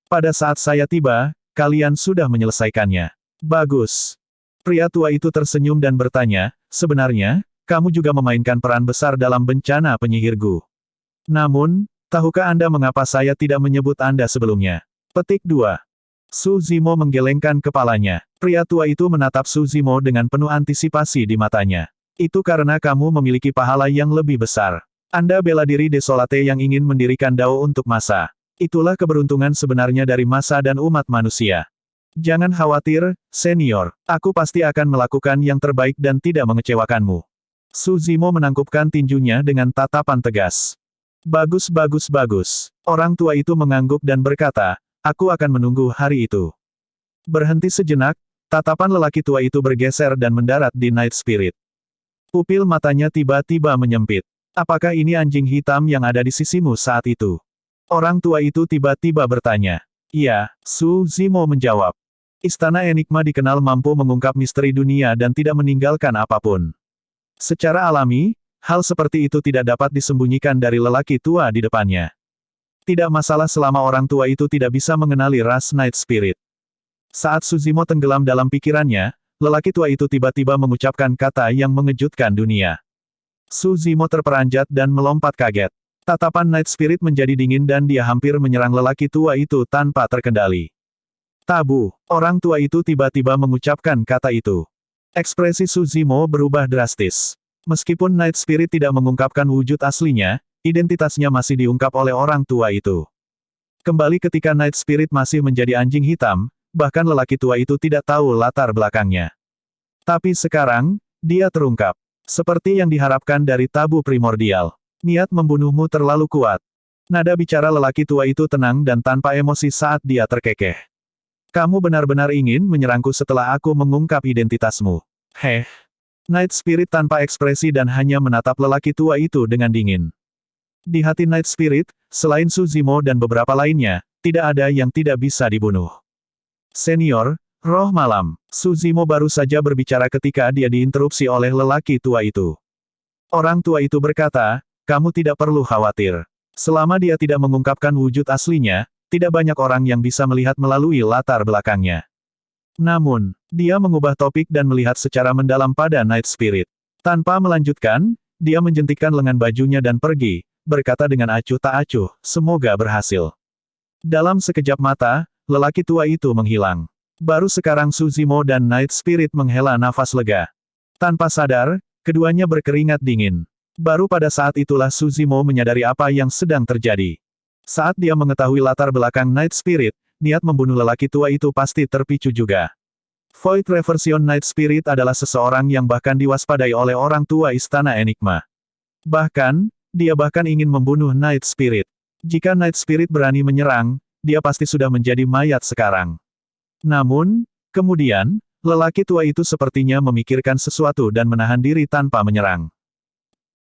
[SPEAKER 1] Pada saat saya tiba, kalian sudah menyelesaikannya. Bagus. Pria tua itu tersenyum dan bertanya, sebenarnya, kamu juga memainkan peran besar dalam bencana penyihir Gu. Namun, tahukah Anda mengapa saya tidak menyebut Anda sebelumnya? Petik 2. Su Zimo menggelengkan kepalanya. Pria tua itu menatap Su Zimo dengan penuh antisipasi di matanya. Itu karena kamu memiliki pahala yang lebih besar. Anda bela diri desolate yang ingin mendirikan Dao untuk massa. Itulah keberuntungan sebenarnya dari massa dan umat manusia. Jangan khawatir, senior. Aku pasti akan melakukan yang terbaik dan tidak mengecewakanmu. Su Zimo menangkupkan tinjunya dengan tatapan tegas. Bagus bagus bagus. Orang tua itu mengangguk dan berkata, aku akan menunggu hari itu. Berhenti sejenak, tatapan lelaki tua itu bergeser dan mendarat di Night Spirit. Pupil matanya tiba-tiba menyempit. Apakah ini anjing hitam yang ada di sisimu saat itu? Orang tua itu tiba-tiba bertanya. Iya, Su Zimo menjawab. Istana Enigma dikenal mampu mengungkap misteri dunia dan tidak meninggalkan apapun. Secara alami, hal seperti itu tidak dapat disembunyikan dari lelaki tua di depannya. Tidak masalah selama orang tua itu tidak bisa mengenali ras Night Spirit. Saat Su Zimo tenggelam dalam pikirannya, lelaki tua itu tiba-tiba mengucapkan kata yang mengejutkan dunia. Su Zimo terperanjat dan melompat kaget. Tatapan Night Spirit menjadi dingin dan dia hampir menyerang lelaki tua itu tanpa terkendali. Tabu. Orang tua itu tiba-tiba mengucapkan kata itu. Ekspresi Su Zimo berubah drastis. Meskipun Night Spirit tidak mengungkapkan wujud aslinya, identitasnya masih diungkap oleh orang tua itu. Kembali ketika Night Spirit masih menjadi anjing hitam, bahkan lelaki tua itu tidak tahu latar belakangnya. Tapi sekarang, dia terungkap. Seperti yang diharapkan dari tabu primordial. Niat membunuhmu terlalu kuat. Nada bicara lelaki tua itu tenang dan tanpa emosi saat dia terkekeh. Kamu benar-benar ingin menyerangku setelah aku mengungkap identitasmu. Heh. Night Spirit tanpa ekspresi dan hanya menatap lelaki tua itu dengan dingin. Di hati Night Spirit, selain Su Zimo dan beberapa lainnya, tidak ada yang tidak bisa dibunuh. Senior, roh malam. Su Zimo baru saja berbicara ketika dia diinterupsi oleh lelaki tua itu. Orang tua itu berkata, kamu tidak perlu khawatir. Selama dia tidak mengungkapkan wujud aslinya, tidak banyak orang yang bisa melihat melalui latar belakangnya. Namun, dia mengubah topik dan melihat secara mendalam pada Night Spirit. Tanpa melanjutkan, dia menjentikkan lengan bajunya dan pergi, berkata dengan acuh tak acuh, semoga berhasil. Dalam sekejap mata, lelaki tua itu menghilang. Baru sekarang Su Zimo dan Night Spirit menghela nafas lega. Tanpa sadar, keduanya berkeringat dingin. Baru pada saat itulah Su Zimo menyadari apa yang sedang terjadi. Saat dia mengetahui latar belakang Night Spirit, niat membunuh lelaki tua itu pasti terpicu juga. Void Reversion Night Spirit adalah seseorang yang bahkan diwaspadai oleh orang tua Istana Enigma. Bahkan, dia bahkan ingin membunuh Night Spirit. Jika Night Spirit berani menyerang, dia pasti sudah menjadi mayat sekarang. Namun, kemudian, lelaki tua itu sepertinya memikirkan sesuatu dan menahan diri tanpa menyerang.